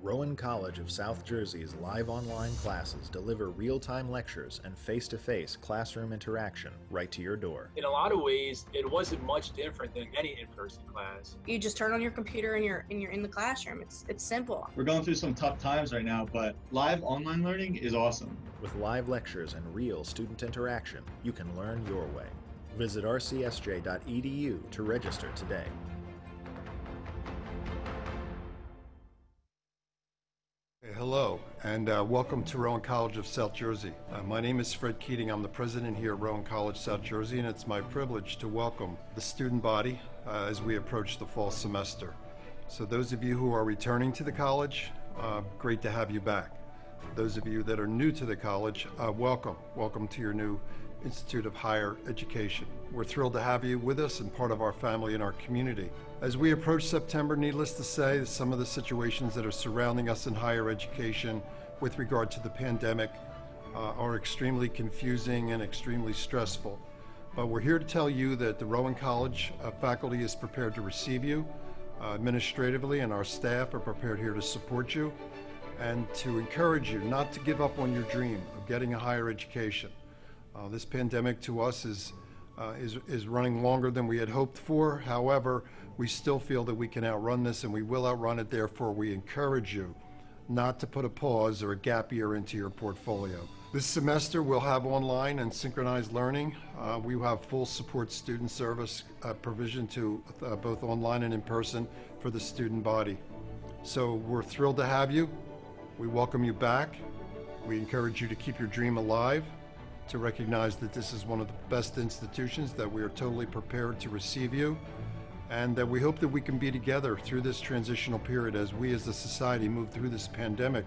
Rowan College of South Jersey's live online classes deliver real-time lectures and face-to-face classroom interaction right to your door. In a lot of ways, it wasn't much different than any in-person class. You just turn on your computer and you're in the classroom. It's simple. We're going through some tough times right now, but live online learning is awesome. With live lectures and real student interaction, you can learn your way. Visit rcsj.edu to register today. Hello, and welcome to Rowan College of South Jersey. My name is Fred Keating. I'm the president here at Rowan College, South Jersey, and it's my privilege to welcome the student body as we approach the fall semester. So those of you who are returning to the college, great to have you back. Those of you that are new to the college, welcome. Welcome to your new Institute of Higher Education. We're thrilled to have you with us and part of our family and our community. As we approach September, needless to say, some of the situations that are surrounding us in higher education with regard to the pandemic are extremely confusing and extremely stressful. But we're here to tell you that the Rowan College faculty is prepared to receive you administratively, and our staff are prepared here to support you and to encourage you not to give up on your dream of getting a higher education. This pandemic to us is running longer than we had hoped for. However, we still feel that we can outrun this, and we will outrun it. Therefore, we encourage you not to put a pause or a gap year into your portfolio. This semester, we'll have online and synchronized learning. We will have full support student service provision to both online and in person for the student body. So we're thrilled to have you. We welcome you back. We encourage you to keep your dream alive, to recognize that this is one of the best institutions, that we are totally prepared to receive you, and that we hope that we can be together through this transitional period as we as a society move through this pandemic.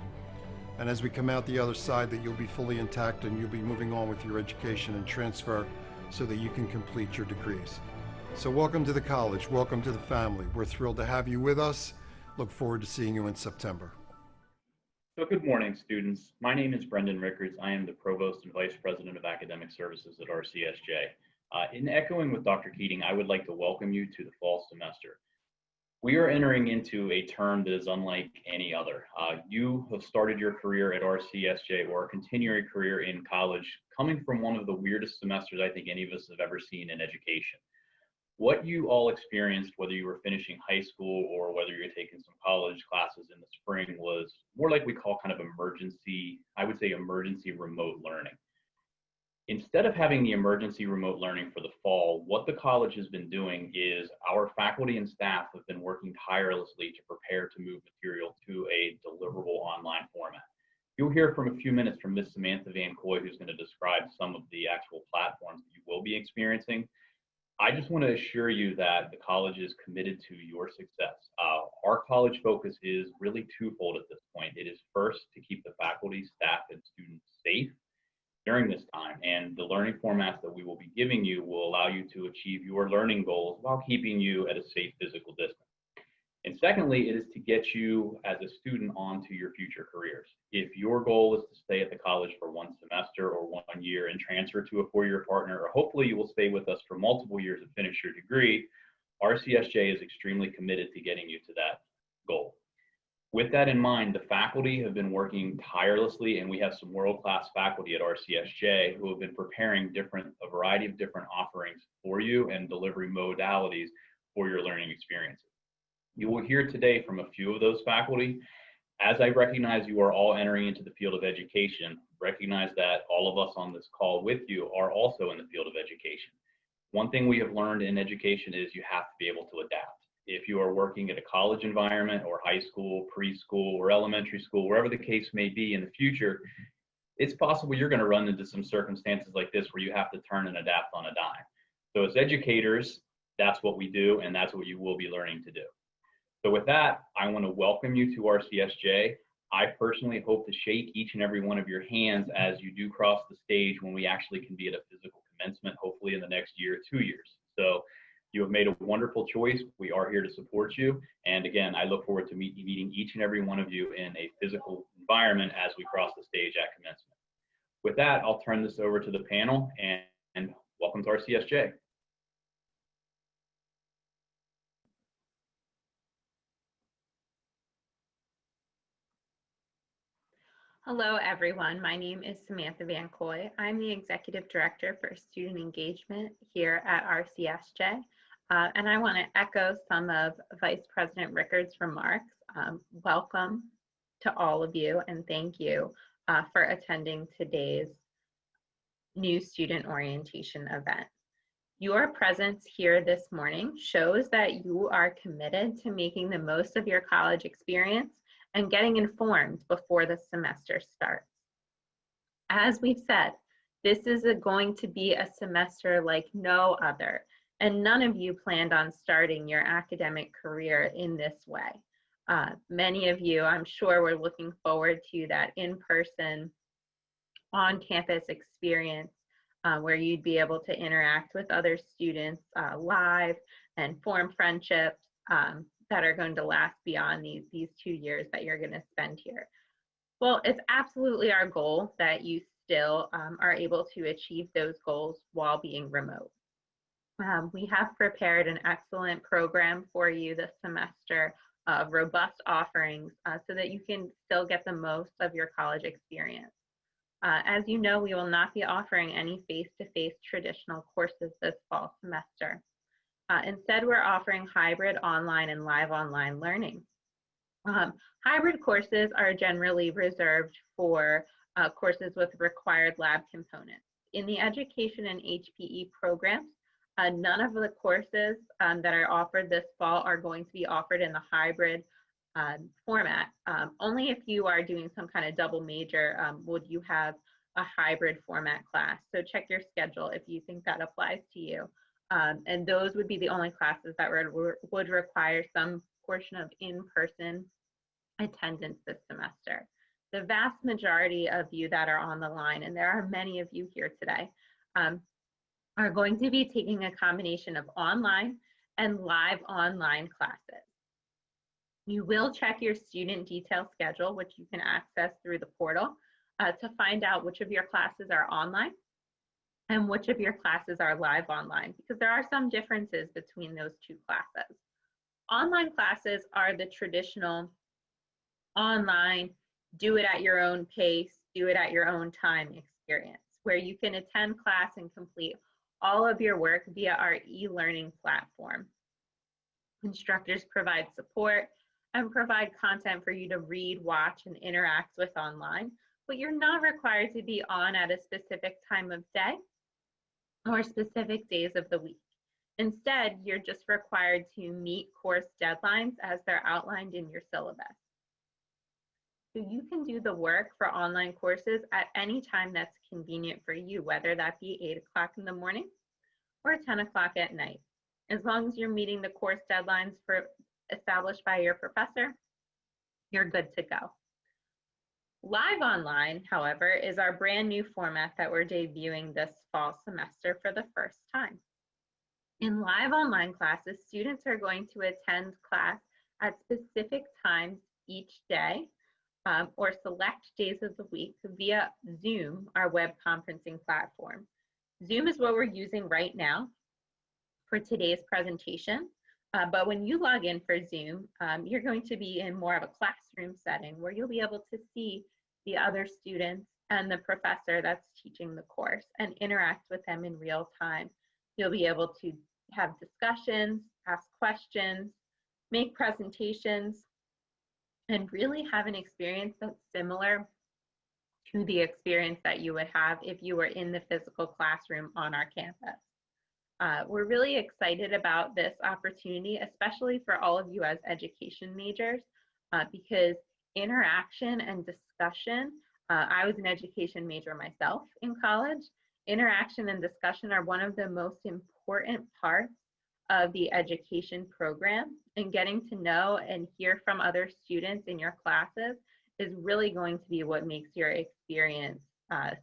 And as we come out the other side, that you'll be fully intact and you'll be moving on with your education and transfer so that you can complete your degrees. So welcome to the college, welcome to the family. We're thrilled to have you with us. Look forward to seeing you in September. So good morning, students. My name is Brendan Rickards. I am the Provost and Vice President of Academic Services at RCSJ. In echoing with Dr. Keating, I would like to welcome you to the fall semester. We are entering into a term that is unlike any other. You have started your career at RCSJ or continue your career in college coming from one of the weirdest semesters I think any of us have ever seen in education. What you all experienced, whether you were finishing high school or whether you're taking some college classes in the spring, was more like we call kind of emergency remote learning. Instead of having the emergency remote learning for the fall, what the college has been doing is our faculty and staff have been working tirelessly to prepare to move material to a deliverable online format. You'll hear from a few minutes from Ms. Samantha Van Coy, who's going to describe some of the actual platforms that you will be experiencing. I just want to assure you that the college is committed to your success. Our college focus is really twofold at this point. It is first to keep the faculty, staff, and students safe during this time, and the learning formats that we will be giving you will allow you to achieve your learning goals while keeping you at a safe physical distance. And secondly, it is to get you as a student onto your future careers. If your goal is to stay at the college for one semester or 1 year and transfer to a four-year partner, or hopefully you will stay with us for multiple years and finish your degree, RCSJ is extremely committed to getting you to that goal. With that in mind, the faculty have been working tirelessly, and we have some world-class faculty at RCSJ who have been preparing a variety of different offerings for you and delivery modalities for your learning experiences. You will hear today from a few of those faculty. As I recognize you are all entering into the field of education, recognize that all of us on this call with you are also in the field of education. One thing we have learned in education is you have to be able to adapt. If you are working at a college environment or high school, preschool, or elementary school, wherever the case may be in the future, it's possible you're going to run into some circumstances like this where you have to turn and adapt on a dime. So as educators, that's what we do, and that's what you will be learning to do. So with that, I want to welcome you to RCSJ. I personally hope to shake each and every one of your hands as you do cross the stage when we actually can be at a physical commencement, hopefully in the next year, 2 years. So you have made a wonderful choice. We are here to support you. And again, I look forward to meeting each and every one of you in a physical environment as we cross the stage at commencement. With that, I'll turn this over to the panel, and welcome to RCSJ. Hello, everyone. My name is Samantha Van Coy. I'm the Executive Director for Student Engagement here at RCSJ. And I want to echo some of Vice President Rickard's remarks. Welcome to all of you, and thank you for attending today's new student orientation event. Your presence here this morning shows that you are committed to making the most of your college experience and getting informed before the semester starts. As we've said, this is going to be a semester like no other, and none of you planned on starting your academic career in this way. Many of you, I'm sure, were looking forward to that in-person, on-campus experience where you'd be able to interact with other students live and form friendships that are going to last beyond these 2 years that you're going to spend here. Well, it's absolutely our goal that you still are able to achieve those goals while being remote. We have prepared an excellent program for you this semester of robust offerings so that you can still get the most of your college experience. As you know, we will not be offering any face-to-face traditional courses this fall semester. Instead, we're offering hybrid online and live online learning. Hybrid courses are generally reserved for courses with required lab components. In the education and HPE programs, none of the courses that are offered this fall are going to be offered in the hybrid format. Only if you are doing some kind of double major would you have a hybrid format class. So check your schedule if you think that applies to you. And those would be the only classes that would require some portion of in-person attendance this semester. The vast majority of you that are on the line, and there are many of you here today, are going to be taking a combination of online and live online classes. You will check your student detail schedule, which you can access through the portal, to find out which of your classes are online and which of your classes are live online, because there are some differences between those two classes. Online classes are the traditional online, do it at your own pace, do it at your own time experience, where you can attend class and complete all of your work via our e-learning platform. Instructors provide support and provide content for you to read, watch, and interact with online, but you're not required to be on at a specific time of day or specific days of the week. Instead, you're just required to meet course deadlines as they're outlined in your syllabus. So you can do the work for online courses at any time that's convenient for you, whether that be 8 o'clock in the morning or 10 o'clock at night. As long as you're meeting the course deadlines established by your professor, you're good to go. Live online, however, is our brand new format that we're debuting this fall semester for the first time. In live online classes, students are going to attend class at specific times each day or select days of the week via Zoom, our web conferencing platform. Zoom is what we're using right now for today's presentation. But when you log in for Zoom, you're going to be in more of a classroom setting where you'll be able to see the other students and the professor that's teaching the course and interact with them in real time. You'll be able to have discussions, ask questions, make presentations, and really have an experience that's similar to the experience that you would have if you were in the physical classroom on our campus. We're really excited about this opportunity, especially for all of you as education majors, because interaction and discussion, I was an education major myself in college. Interaction and discussion are one of the most important parts of the education program, and getting to know and hear from other students in your classes is really going to be what makes your experience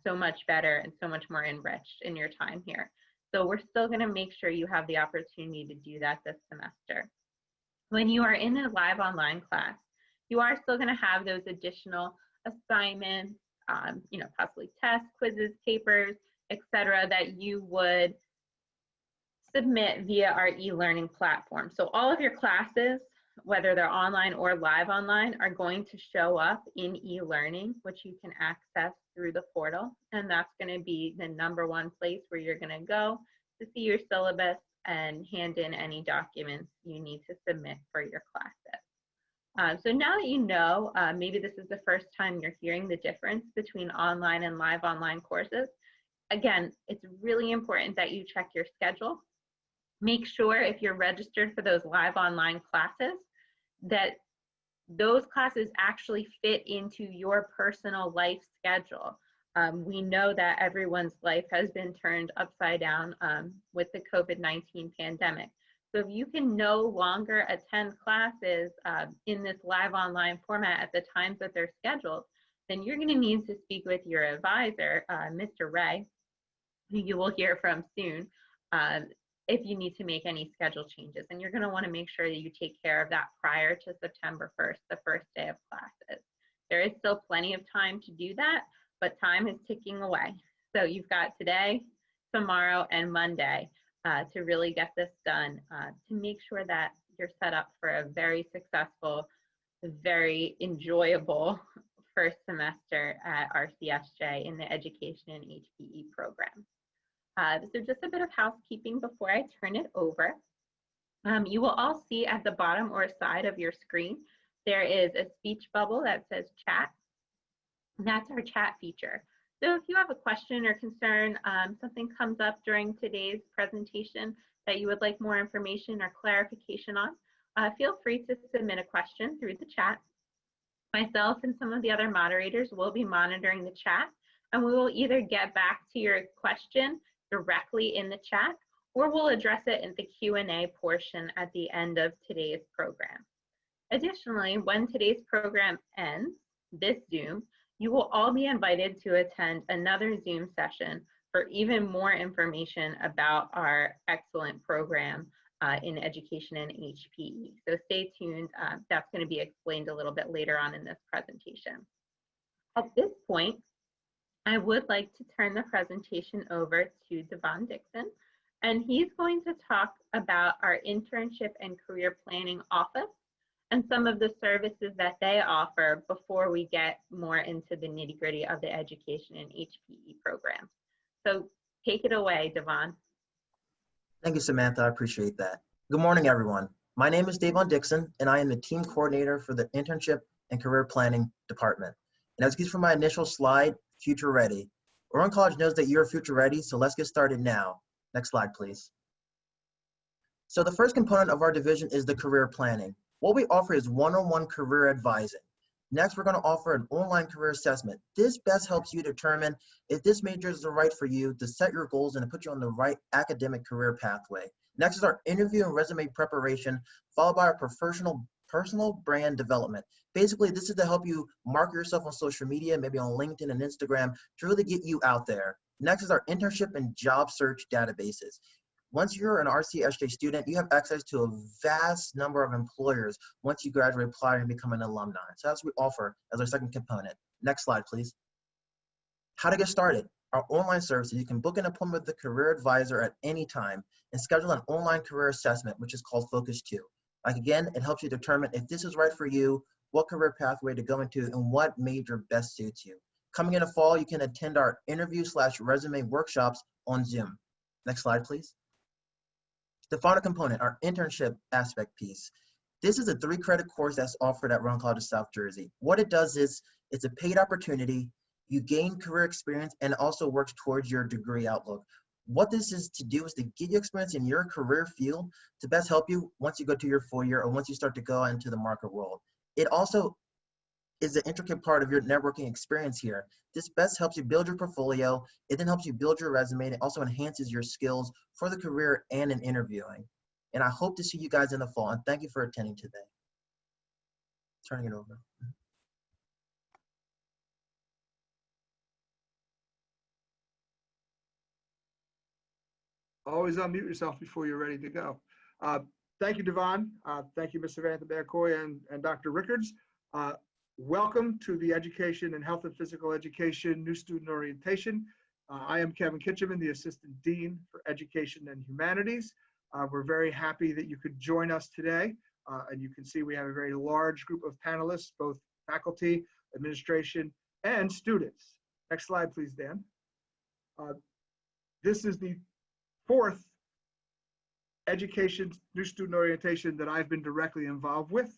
so much better and so much more enriched in your time here. So we're still going to make sure you have the opportunity to do that this semester. When you are in a live online class, you are still going to have those additional assignments, possibly tests, quizzes, papers, etc., that you would submit via our e-learning platform. So all of your classes whether they're online or live online, are going to show up in e-learning, which you can access through the portal. And that's going to be the #1 place where you're going to go to see your syllabus and hand in any documents you need to submit for your classes. So now that you know, maybe this is the first time you're hearing the difference between online and live online courses. Again, it's really important that you check your schedule. Make sure if you're registered for those live online classes that those classes actually fit into your personal life schedule. We know that everyone's life has been turned upside down with the COVID-19 pandemic. So if you can no longer attend classes in this live online format at the times that they're scheduled, then you're going to need to speak with your advisor, Mr. Ray, who you will hear from soon, if you need to make any schedule changes. And you're going to want to make sure that you take care of that prior to September 1st, the first day of classes. There is still plenty of time to do that, but time is ticking away. So you've got today, tomorrow, and Monday to really get this done, to make sure that you're set up for a very successful, very enjoyable first semester at RCSJ in the Education and HPE program. So just a bit of housekeeping before I turn it over. You will all see at the bottom or side of your screen, there is a speech bubble that says chat. And that's our chat feature. So if you have a question or concern, something comes up during today's presentation that you would like more information or clarification on, feel free to submit a question through the chat. Myself and some of the other moderators will be monitoring the chat, and we will either get back to your question directly in the chat, or we'll address it in the Q&A portion at the end of today's program. Additionally, when today's program ends, this Zoom, you will all be invited to attend another Zoom session for even more information about our excellent program in education and HPE. So stay tuned, that's going to be explained a little bit later on in this presentation. At this point, I would like to turn the presentation over to Devon Dixon, and he's going to talk about our internship and career planning office and some of the services that they offer before we get more into the nitty-gritty of the education and HPE program. So take it away, Devon. Thank you, Samantha. I appreciate that. Good morning, everyone. My name is Devon Dixon, and I am the team coordinator for the Internship and Career Planning Department. And as you can see from my initial slide, Future Ready. Rowan College knows that you're future ready, so let's get started now. Next slide, please. So the first component of our division is the career planning. What we offer is one-on-one career advising. Next, we're going to offer an online career assessment. This best helps you determine if this major is the right for you to set your goals and to put you on the right academic career pathway. Next is our interview and resume preparation, followed by our personal brand development. Basically, this is to help you market yourself on social media, maybe on LinkedIn and Instagram, to really get you out there. Next is our internship and job search databases. Once you're an RCSJ student, you have access to a vast number of employers once you graduate, apply, and become an alumni. So that's what we offer as our second component. Next slide, please. How to get started. Our online services, you can book an appointment with the career advisor at any time and schedule an online career assessment, which is called Focus 2. Like again, it helps you determine if this is right for you, what career pathway to go into, and what major best suits you. Coming in the fall, you can attend our interview/resume workshops on Zoom. Next slide, please. The final component, our internship aspect piece. This is a 3-credit course that's offered at Rowan College of South Jersey. What it does is, it's a paid opportunity, you gain career experience, and it also works towards your degree outlook. What this is to do is to give you experience in your career field to best help you once you go to your 4-year or once you start to go into the market world. It also is an intricate part of your networking experience here. This best helps you build your portfolio. It then helps you build your resume. And it also enhances your skills for the career and in interviewing. And I hope to see you guys in the fall. And thank you for attending today. Turning it over. Always unmute yourself before you're ready to go. Thank you, Devon. Thank you, Ms. Samantha Bancoy and Dr. Rickards. Welcome to the Education and Health and Physical Education New Student Orientation. I am Kevin Kitcheman, the Assistant Dean for Education and Humanities. We're very happy that you could join us today. And you can see we have a very large group of panelists, both faculty, administration, and students. Next slide, please, Dan. This is the fourth education, new student orientation that I've been directly involved with.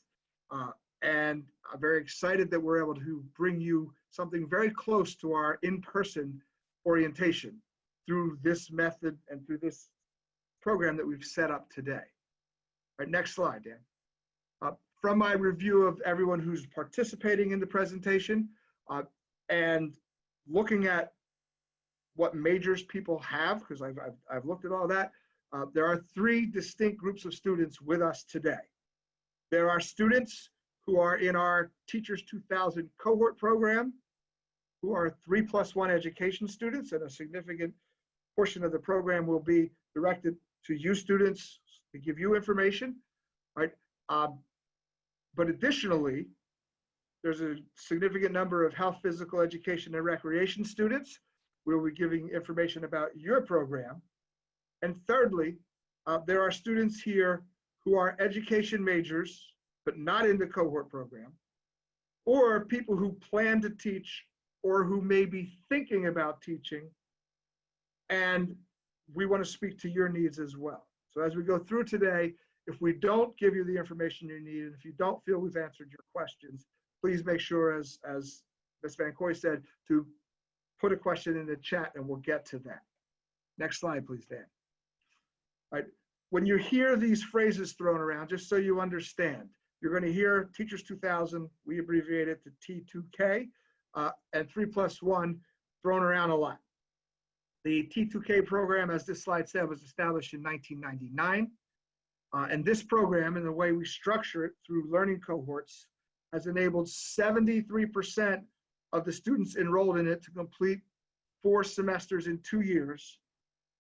And I'm very excited that we're able to bring you something very close to our in-person orientation through this method and through this program that we've set up today. All right, next slide, Dan. From my review of everyone who's participating in the presentation and looking at what majors people have, because I've looked at all that, there are three distinct groups of students with us today. There are students who are in our Teachers 2000 cohort program, who are 3+1 education students, and a significant portion of the program will be directed to you students to give you information, right? But additionally, there's a significant number of health, physical education, and recreation students. We'll be giving information about your program. And thirdly, there are students here who are education majors, but not in the cohort program, or people who plan to teach or who may be thinking about teaching, and we want to speak to your needs as well. So as we go through today, if we don't give you the information you need, and if you don't feel we've answered your questions, please make sure, as Ms. Van Koy said, to put a question in the chat and we'll get to that. Next slide, please, Dan. All right. When you hear these phrases thrown around, just so you understand, you're going to hear Teachers 2000, we abbreviate it to T2K, and 3+1 thrown around a lot. The T2K program, as this slide said, was established in 1999. And this program, and the way we structure it through learning cohorts, has enabled 73% of the students enrolled in it to complete 4 semesters in 2 years.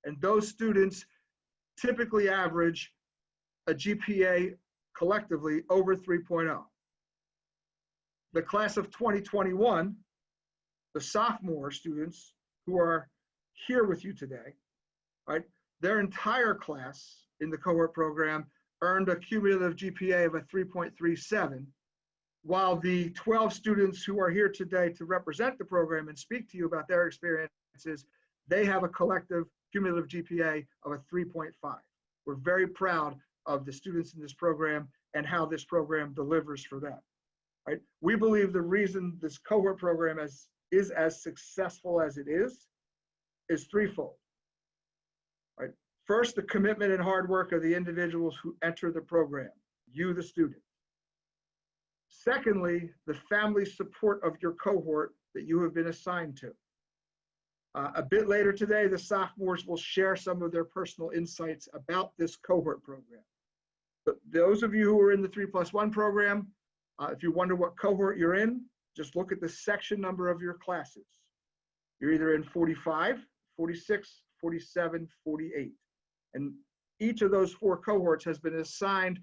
And those students typically average a GPA collectively over 3.0. The class of 2021, the sophomore students who are here with you today, right? Their entire class in the cohort program earned a cumulative GPA of a 3.37, while the 12 students who are here today to represent the program and speak to you about their experiences, they have a collective cumulative GPA of a 3.5. We're very proud of the students in this program and how this program delivers for them. Right? We believe the reason this cohort program is as successful as it is threefold. Right? First, the commitment and hard work of the individuals who enter the program, you, the student. Secondly, the family support of your cohort that you have been assigned to. A bit later today, the sophomores will share some of their personal insights about this cohort program. But those of you who are in the 3+1 program, if you wonder what cohort you're in, just look at the section number of your classes. You're either in 45, 46, 47, 48. And each of those 4 cohorts has been assigned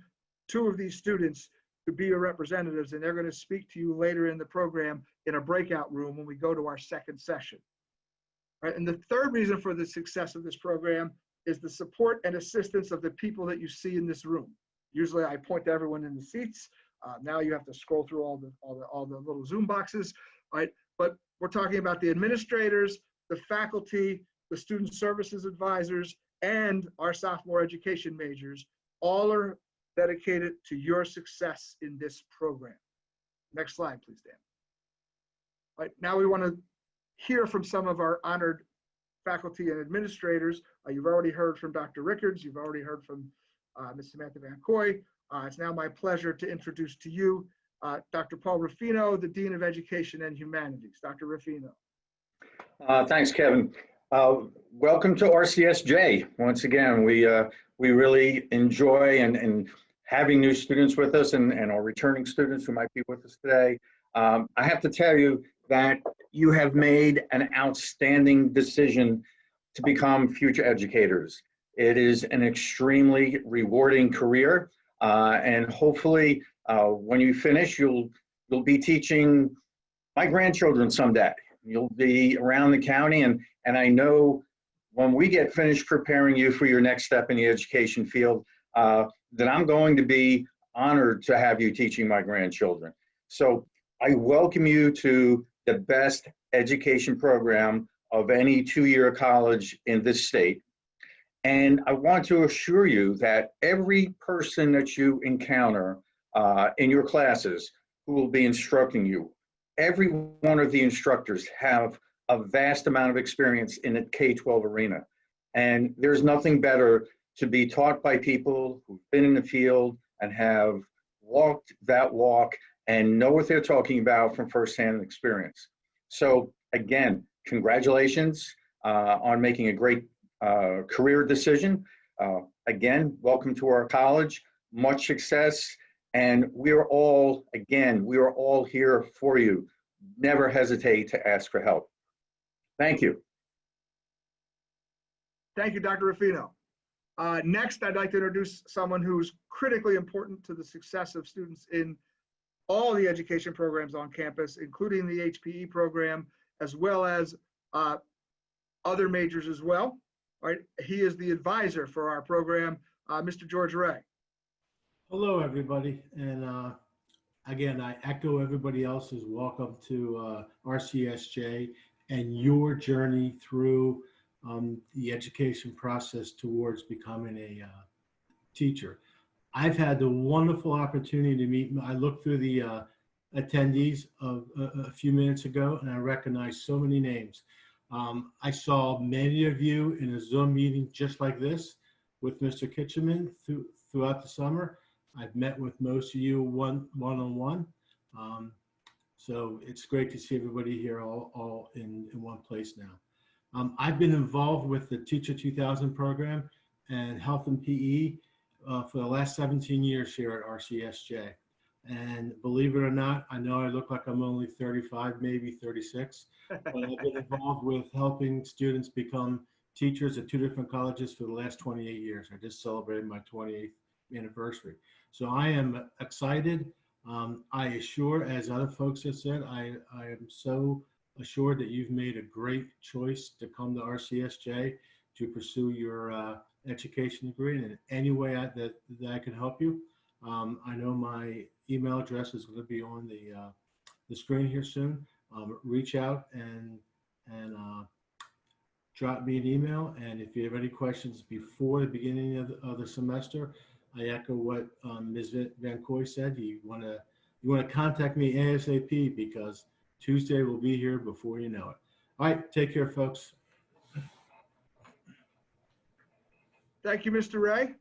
2 of these students to be your representatives, and they're going to speak to you later in the program in a breakout room when we go to our second session. Right? And the third reason for the success of this program is the support and assistance of the people that you see in this room. Usually I point to everyone in the seats. Now you have to scroll through all the little Zoom boxes, right? But we're talking about the administrators, the faculty, the student services advisors, and our sophomore education majors. All are dedicated to your success in this program. Next slide, please, Dan. All right, now we want to hear from some of our honored faculty and administrators. You've already heard from Dr. Rickards. You've already heard from Ms. Samantha Van Koy. It's now my pleasure to introduce to you Dr. Paul Ruffino, the Dean of Education and Humanities. Dr. Ruffino. Thanks, Kevin. Welcome to RCSJ. Once again, we really enjoy and having new students with us and our returning students who might be with us today. I have to tell you that you have made an outstanding decision to become future educators. It is an extremely rewarding career, and hopefully when you finish, you'll be teaching my grandchildren someday. You'll be around the county, and I know when we get finished preparing you for your next step in the education field, that I'm going to be honored to have you teaching my grandchildren. So I welcome you to the best education program of any two-year college in this state. And I want to assure you that every person that you encounter in your classes who will be instructing you, every one of the instructors have a vast amount of experience in the K-12 arena. And there's nothing better to be taught by people who've been in the field and have walked that walk and know what they're talking about from firsthand experience. So again, congratulations on making a great career decision. Again, welcome to our college, much success. And we are all here for you. Never hesitate to ask for help. Thank you. Thank you, Dr. Ruffino. Next, I'd like to introduce someone who's critically important to the success of students in all the education programs on campus, including the HPE program, as well as other majors as well. All right, he is the advisor for our program, Mr. George Ray. Hello, everybody. And again, I echo everybody else's welcome to RCSJ and your journey through the education process towards becoming a teacher. I've had the wonderful opportunity to meet, I looked through the attendees of a few minutes ago, and I recognized so many names. I saw many of you in a Zoom meeting just like this with Mr. Kitcheman throughout the summer. I've met with most of you one-on-one. So it's great to see everybody here all in one place now. I've been involved with the Teacher 2000 program and Health and PE for the last 17 years here at RCSJ. And believe it or not, I know I look like I'm only 35, maybe 36, but I've been involved with helping students become teachers at 2 different colleges for the last 28 years. I just celebrated my 28th anniversary. So I am excited. I assure, as other folks have said, I am so assured that you've made a great choice to come to RCSJ to pursue your education degree, and in any way that I can help you. I know my email address is going to be on the screen here soon. Reach out and drop me an email. And if you have any questions before the beginning of the semester, I echo what Ms. Van Coy said. You want to contact me ASAP because Tuesday will be here before you know it. All right, take care, folks. Thank you, Mr. Ray.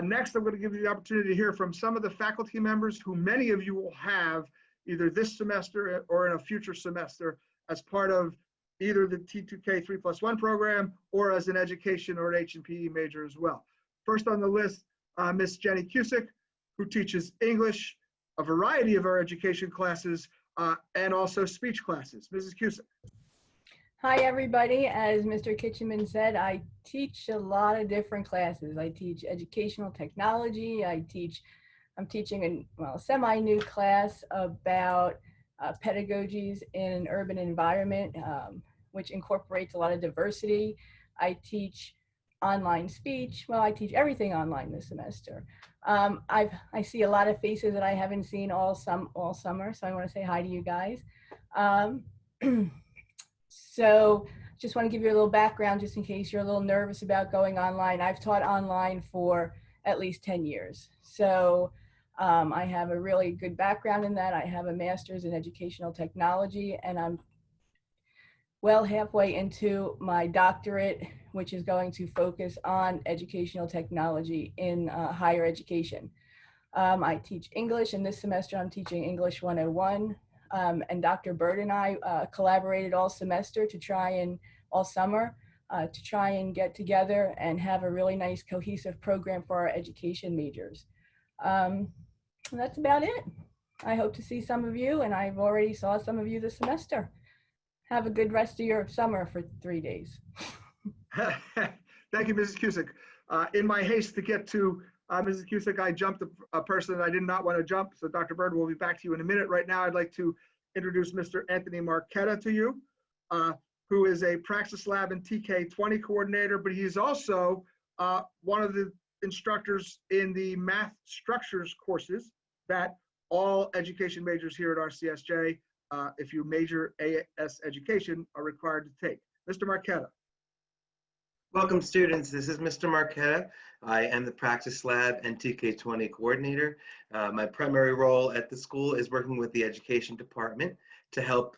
Next, I'm going to give you the opportunity to hear from some of the faculty members who many of you will have either this semester or in a future semester as part of either the T2K 3+1 program or as an education or an H&PE major as well. First on the list, Miss Jenny Cusick, who teaches English, a variety of our education classes, and also speech classes. Mrs. Cusick. Hi, everybody. As Mr. Kitcheman said, I teach a lot of different classes. I teach educational technology. I'm teaching a semi-new class about pedagogies in an urban environment, which incorporates a lot of diversity. I teach online speech. Well, I teach everything online this semester. I see a lot of faces that I haven't seen all summer, so I want to say hi to you guys. So just want to give you a little background just in case you're a little nervous about going online. I've taught online for at least 10 years. So I have a really good background in that. I have a master's in educational technology, and I'm well halfway into my doctorate, which is going to focus on educational technology in higher education. I teach English, and this semester I'm teaching English 101. And Dr. Bird and I collaborated all semester to try and get together and have a really nice cohesive program for our education majors. That's about it. I hope to see some of you, and I've already saw some of you this semester. Have a good rest of your summer for 3 days. Thank you, Mrs. Cusick. In my haste to get to Mrs. Cusick, I jumped a person that I did not want to jump. So Dr. Bird, will be back to you in a minute. Right now, I'd like to introduce Mr. Anthony Marquetta to you, who is a Praxis Lab and TK20 coordinator, but he's also one of the instructors in the math structures courses that all education majors here at RCSJ, if you major AS education, are required to take. Mr. Marquetta. Welcome, students. This is Mr. Marquetta. I am the Praxis Lab and TK20 coordinator. My primary role at the school is working with the education department to help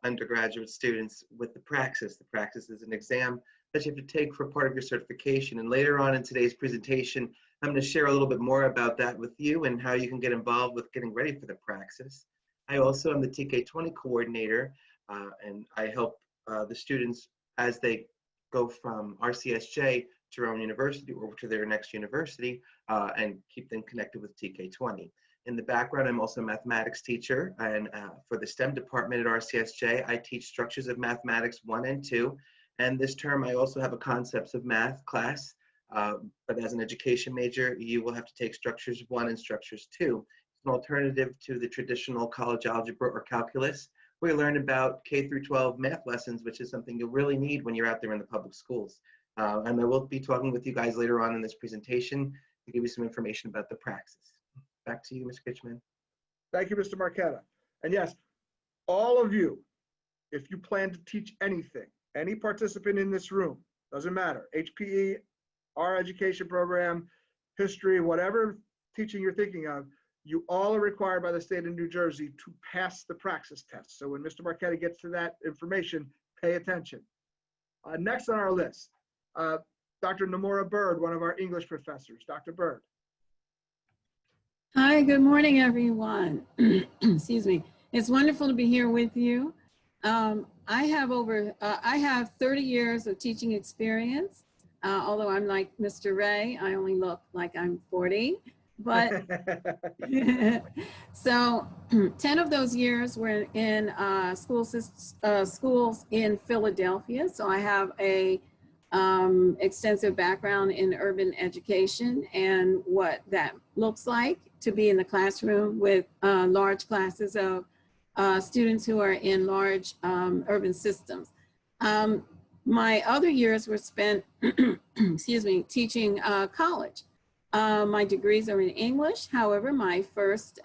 undergraduate students with the Praxis. The Praxis is an exam that you have to take for part of your certification. And later on in today's presentation, I'm going to share a little bit more about that with you and how you can get involved with getting ready for the Praxis. I also am the TK20 coordinator, and I help the students as they go from RCSJ to Rowan University or to their next university and keep them connected with TK20. In the background, I'm also a mathematics teacher, and for the STEM department at RCSJ, I teach Structures of Mathematics 1 and 2. And this term, I also have a Concepts of Math class, but as an education major, you will have to take Structures 1 and Structures 2. It's an alternative to the traditional college algebra or calculus. We learn about K through 12 math lessons, which is something you'll really need when you're out there in the public schools. And I will be talking with you guys later on in this presentation to give you some information about the Praxis. Back to you, Mr. Kitchman. Thank you, Mr. Marquetta. And yes, all of you, if you plan to teach anything, any participant in this room, doesn't matter, HPE, our education program, history, whatever teaching you're thinking of, you all are required by the state of New Jersey to pass the Praxis test. So when Mr. Marquetta gets to that information, pay attention. Next on our list, Dr. Nomura Bird, one of our English professors. Dr. Bird. Hi, good morning, everyone. Excuse me. It's wonderful to be here with you. I have 30 years of teaching experience. Although I'm like Mr. Ray, I only look like I'm 40. But so 10 of those years were in schools in Philadelphia. So I have a extensive background in urban education and what that looks like to be in the classroom with large classes of students who are in large urban systems. My other years were spent, excuse me, teaching college. My degrees are in English. However, my first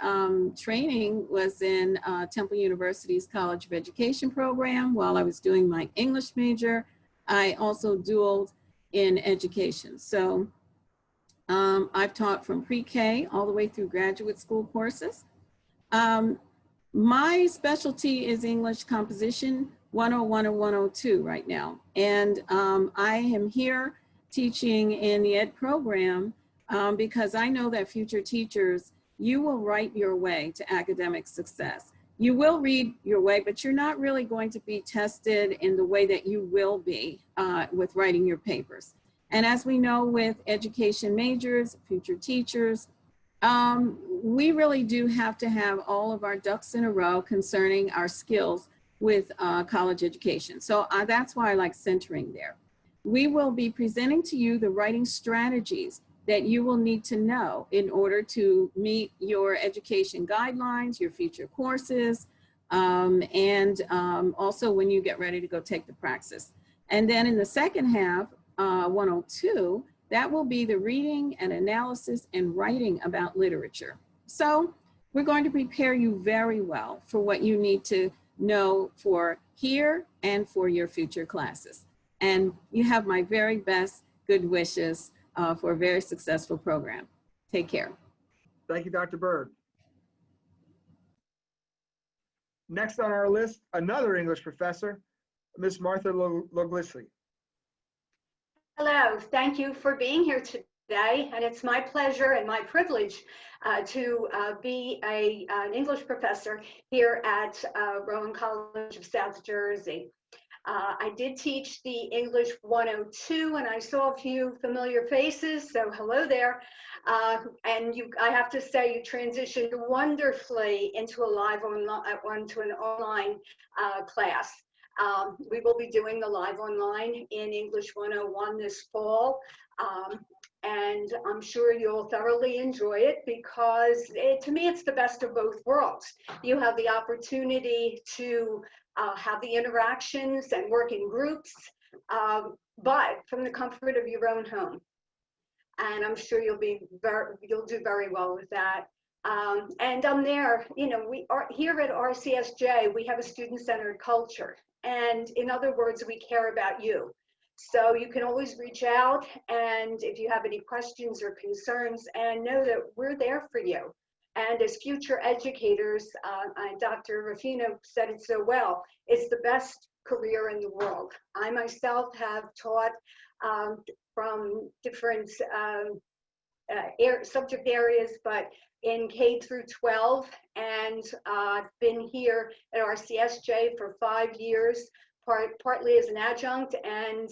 training was in Temple University's College of Education program. While I was doing my English major, I also dualed in education. So I've taught from pre-K all the way through graduate school courses. My specialty is English Composition 101 and 102 right now. And I am here teaching in the ed program because I know that future teachers, you will write your way to academic success. You will read your way, but you're not really going to be tested in the way that you will be with writing your papers. And as we know with education majors, future teachers, we really do have to have all of our ducks in a row concerning our skills with college education. So that's why I like centering there. We will be presenting to you the writing strategies that you will need to know in order to meet your education guidelines, your future courses, and also when you get ready to go take the Praxis. And then in the second half, 102, that will be the reading and analysis and writing about literature. So we're going to prepare you very well for what you need to know for here and for your future classes. And you have my very best good wishes for a very successful program. Take care. Thank you, Dr. Bird. Next on our list, another English professor, Miss Martha Loglisley. Hello, thank you for being here today. And it's my pleasure and my privilege to be an English professor here at Rowan College of South Jersey. I did teach the English 102 and I saw a few familiar faces, so hello there. And I have to say you transitioned wonderfully into an online class. We will be doing the live online in English 101 this fall. And I'm sure you'll thoroughly enjoy it because to me, it's the best of both worlds. You have the opportunity to have the interactions and work in groups, but from the comfort of your own home. and I'm sure you'll do very well with that. And I'm there, you know, we are here at RCSJ, we have a student-centered culture. And in other words, we care about you. So you can always reach out, and if you have any questions or concerns, and know that we're there for you. And as future educators, Dr. Ruffino said it so well, it's the best career in the world. I myself have taught from different subject areas, but in K through 12, and I've been here at RCSJ for 5 years, partly as an adjunct, and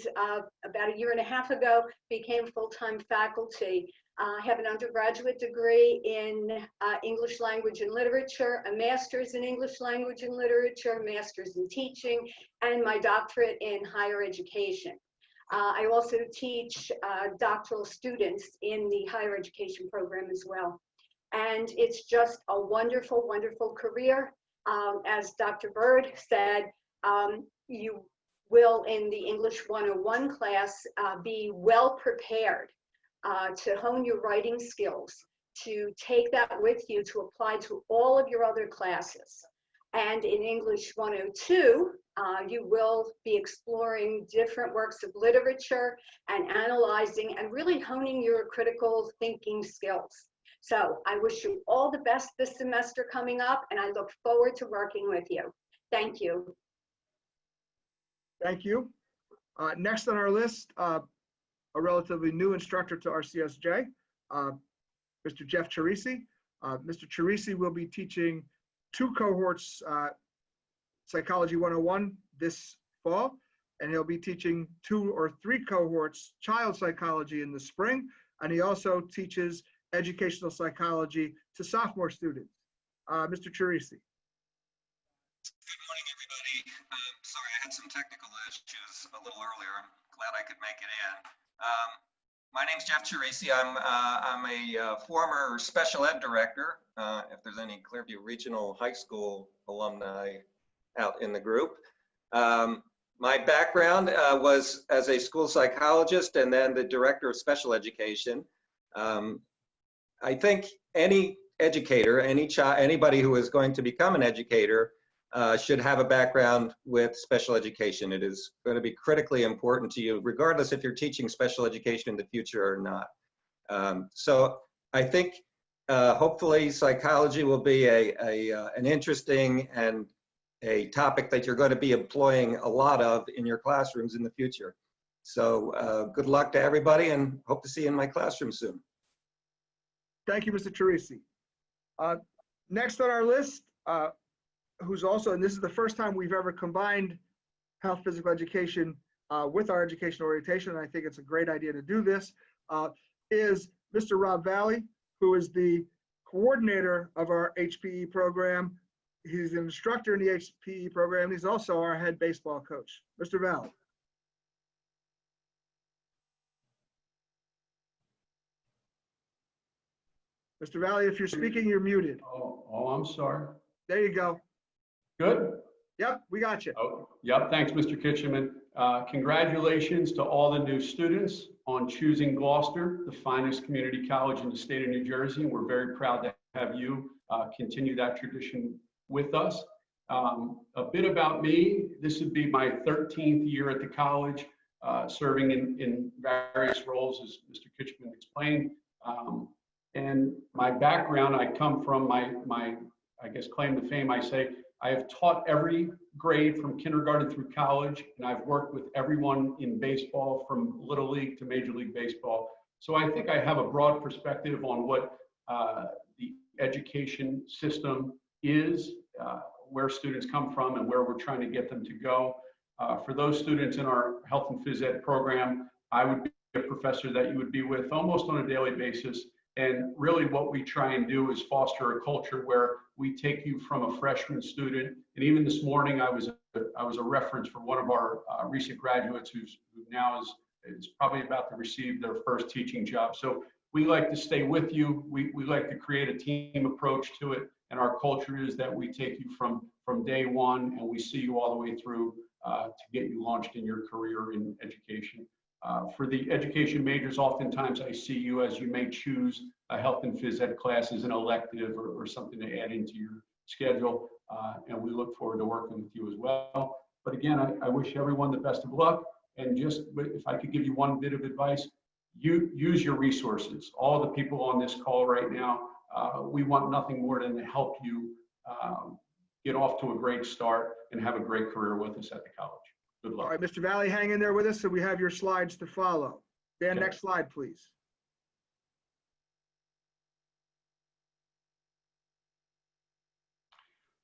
about a year and a half ago became full-time faculty. I have an undergraduate degree in English language and literature, a master's in English language and literature, master's in teaching, and my doctorate in higher education. I also teach doctoral students in the higher education program as well. And it's just a wonderful, wonderful career. As Dr. Bird said, you will, in the English 101 class, be well prepared to hone your writing skills, to take that with you to apply to all of your other classes. And in English 102, you will be exploring different works of literature and analyzing and really honing your critical thinking skills. So I wish you all the best this semester coming up, and I look forward to working with you. Thank you. Thank you. Next on our list, a relatively new instructor to RCSJ, Mr. Jeff Cherisi. Mr. Cherisi will be teaching 2 cohorts, Psychology 101 this fall, and he'll be teaching 2 or 3 cohorts, child psychology in the spring, and he also teaches educational psychology to sophomore students. Mr. Cherisi. Good morning, everybody. Sorry, I had some technical issues a little earlier. I'm glad I could make it in. My name's Jeff Cherisi. I'm a former special ed director, if there's any Clearview Regional High School alumni out in the group. My background was as a school psychologist and then the director of special education. I think any educator, anybody who is going to become an educator should have a background with special education. It is going to be critically important to you, regardless if you're teaching special education in the future or not. So I think hopefully psychology will be an interesting and a topic that you're going to be employing a lot of in your classrooms in the future. So good luck to everybody, and hope to see you in my classroom soon. Thank you, Mr. Cherisi. Next on our list, who's also, and this is the first time we've ever combined health physical education with our education orientation, and I think it's a great idea to do this, is Mr. Rob Valley, who is the coordinator of our HPE program. He's an instructor in the HPE program. He's also our head baseball coach. Mr. Valley. Mr. Valley, if you're speaking, you're muted. Oh, I'm sorry. There you go. Good? Yep, we got you. Oh, yep, thanks, Mr. Kitcheman. Congratulations to all the new students on choosing Gloucester, the finest community college in the state of New Jersey. We're very proud to have you continue that tradition with us. A bit about me, this would be my 13th year at the college, serving in various roles, as Mr. Kitcheman explained. And my background, I come from my I guess, claim to fame, I say, I have taught every grade from kindergarten through college, and I've worked with everyone in baseball from Little League to Major League Baseball. So I think I have a broad perspective on what the education system is, where students come from, and where we're trying to get them to go. For those students in our health and phys ed program, I would be a professor that you would be with almost on a daily basis. And really what we try and do is foster a culture where we take you from a freshman student. And even this morning, I was a reference for one of our recent graduates who now is probably about to receive their first teaching job. So we like to stay with you. We like to create a team approach to it. And our culture is that we take you from day one, and we see you all the way through to get you launched in your career in education. For the education majors, oftentimes I see you as you may choose a health and phys ed class as an elective or something to add into your schedule. And we look forward to working with you as well. But again, I wish everyone the best of luck. And just if I could give you one bit of advice, use your resources. All the people on this call right now, we want nothing more than to help you get off to a great start and have a great career with us at the college. Good luck. All right, Mr. Valley, hang in there with us so we have your slides to follow. Dan, Okay. next slide, please.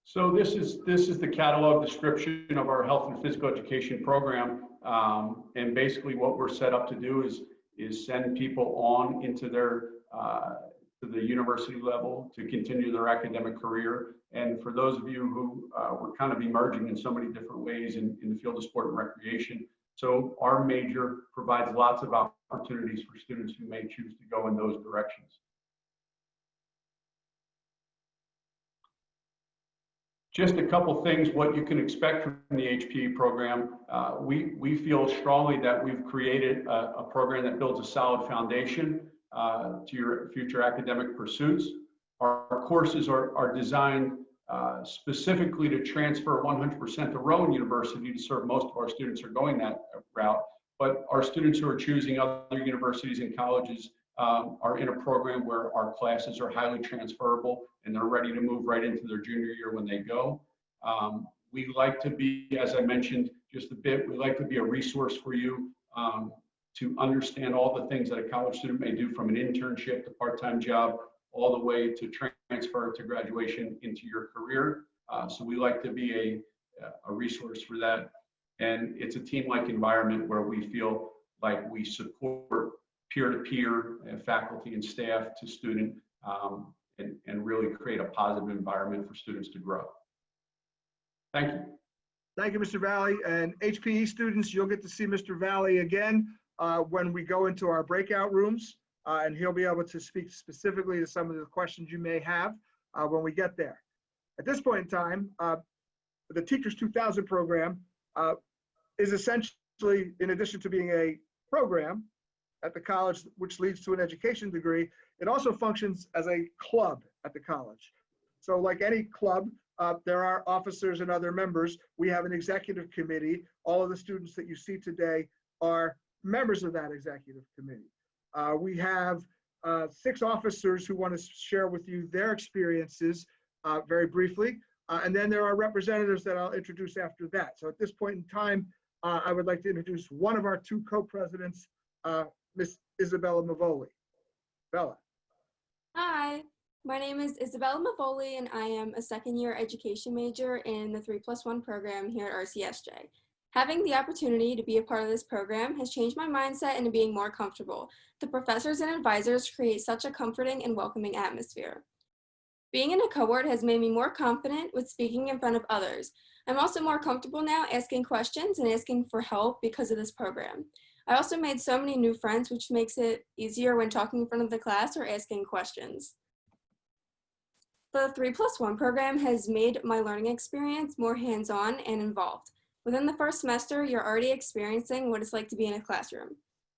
So this is the catalog description of our health and physical education program. And basically what we're set up to do is send people on into their to the university level to continue their academic career. And for those of you who were kind of emerging in so many different ways in the field of sport and recreation, so our major provides lots of opportunities for students who may choose to go in those directions. Just a couple things, what you can expect from the HPE program. We feel strongly that we've created a program that builds a solid foundation to your future academic pursuits. Our courses are designed specifically to transfer 100% to Rowan University to serve most of our students who are going that route. But our students who are choosing other universities and colleges are in a program where our classes are highly transferable and they're ready to move right into their junior year when they go. We like to be, as I mentioned just a bit, we like to be a resource for you to understand all the things that a college student may do, from an internship to part-time job, all the way to transfer to graduation into your career. So we like to be a resource for that. And it's a team-like environment where we feel like we support peer-to-peer faculty and staff to student and really create a positive environment for students to grow. Thank you. Thank you, Mr. Valley. And HPE students, you'll get to see Mr. Valley again when we go into our breakout rooms, and he'll be able to speak specifically to some of the questions you may have when we get there. At this point in time, the Teachers 2000 program is essentially, in addition to being a program at the college, which leads to an education degree, it also functions as a club at the college. So like any club, there are officers and other members. We have an executive committee. All of the students that you see today are members of that executive committee. We have 6 officers who want to share with you their experiences very briefly. And then there are representatives that I'll introduce after that. So at this point in time, I would like to introduce one of our 2 co-presidents, Miss Isabella Mavoli. Bella. Hi, my name is Isabella Mavoli, and I am a second-year education major in the 3+1 program here at RCSJ. Having the opportunity to be a part of this program has changed my mindset into being more comfortable. The professors and advisors create such a comforting and welcoming atmosphere. Being in a cohort has made me more confident with speaking in front of others. I'm also more comfortable now asking questions and asking for help because of this program. I also made so many new friends, which makes it easier when talking in front of the class or asking questions. The 3+1 program has made my learning experience more hands-on and involved. Within the first semester, you're already experiencing what it's like to be in a classroom.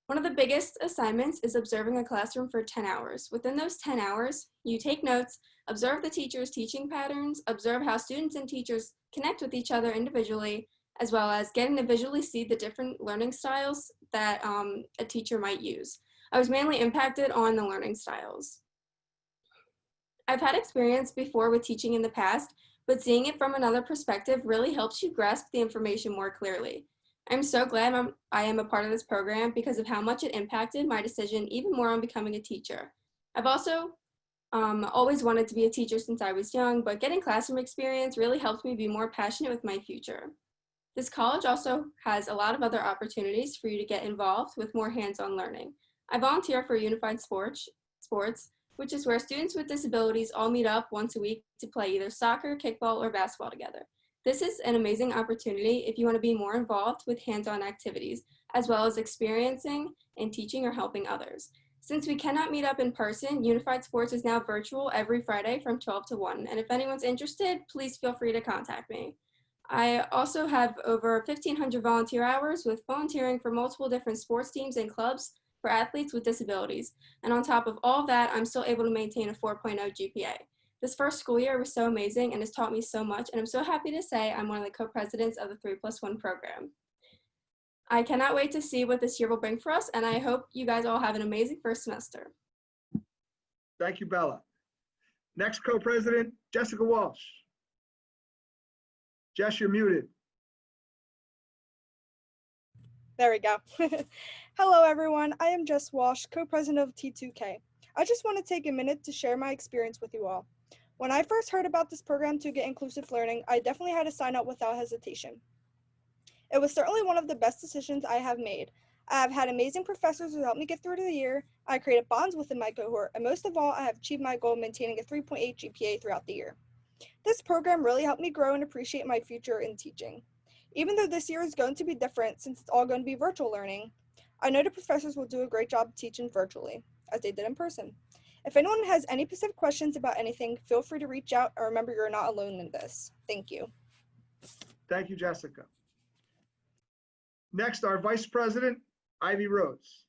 One of the biggest assignments is observing a classroom for 10 hours. Within those 10 hours, you take notes, observe the teacher's teaching patterns, observe how students and teachers connect with each other individually, as well as getting to visually see the different learning styles that a teacher might use. I was mainly impacted on the learning styles. I've had experience before with teaching in the past, but seeing it from another perspective really helps you grasp the information more clearly. I'm so glad I am a part of this program because of how much it impacted my decision even more on becoming a teacher. I've also always wanted to be a teacher since I was young, but getting classroom experience really helped me be more passionate with my future. This college also has a lot of other opportunities for you to get involved with more hands-on learning. I volunteer for Unified Sports, which is where students with disabilities all meet up once a week to play either soccer, kickball, or basketball together. This is an amazing opportunity if you want to be more involved with hands-on activities, as well as experiencing and teaching or helping others. Since we cannot meet up in person, Unified Sports is now virtual every Friday from 12 to 1, and if anyone's interested, please feel free to contact me. I also have over 1,500 volunteer hours with volunteering for multiple different sports teams and clubs for athletes with disabilities. And on top of all that, I'm still able to maintain a 4.0 GPA. This first school year was so amazing and has taught me so much, and I'm so happy to say I'm one of the co-presidents of the 3+1 program. I cannot wait to see what this year will bring for us, and I hope you guys all have an amazing first semester. Thank you, Bella. Next co-president, Jessica Walsh. Jess, you're muted. There we go. Hello, everyone. I am Jess Walsh, co-president of T2K. I just want to take a minute to share my experience with you all. When I first heard about this program to get inclusive learning, I definitely had to sign up without hesitation. It was certainly one of the best decisions I have made. I have had amazing professors who helped me get through the year. I created bonds within my cohort, and most of all, I have achieved my goal of maintaining a 3.8 GPA throughout the year. This program really helped me grow and appreciate my future in teaching. Even though this year is going to be different since it's all going to be virtual learning, I know the professors will do a great job teaching virtually, as they did in person. If anyone has any specific questions about anything, feel free to reach out, and remember you're not alone in this. Thank you. Thank you, Jessica. Next, our Vice President, Ivy Rhodes.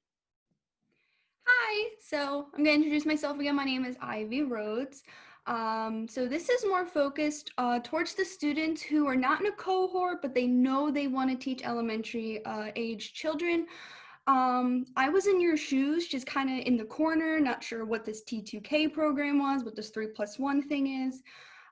Hi, so I'm going to introduce myself again. My name is Ivy Rhodes. So this is more focused towards the students who are not in a cohort, but they know they want to teach elementary age children. I was in your shoes, just kind of in the corner, not sure what this T2K program was, what this 3+1 thing is.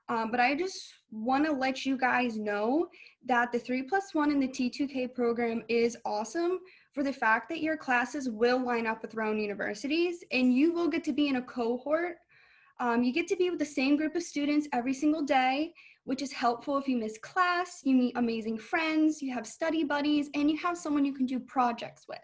But I just want to let you guys know that the 3+1 in the T2K program is awesome for the fact that your classes will line up with Rowan universities and you will get to be in a cohort. You get to be with the same group of students every single day, which is helpful if you miss class, you meet amazing friends, you have study buddies, and you have someone you can do projects with.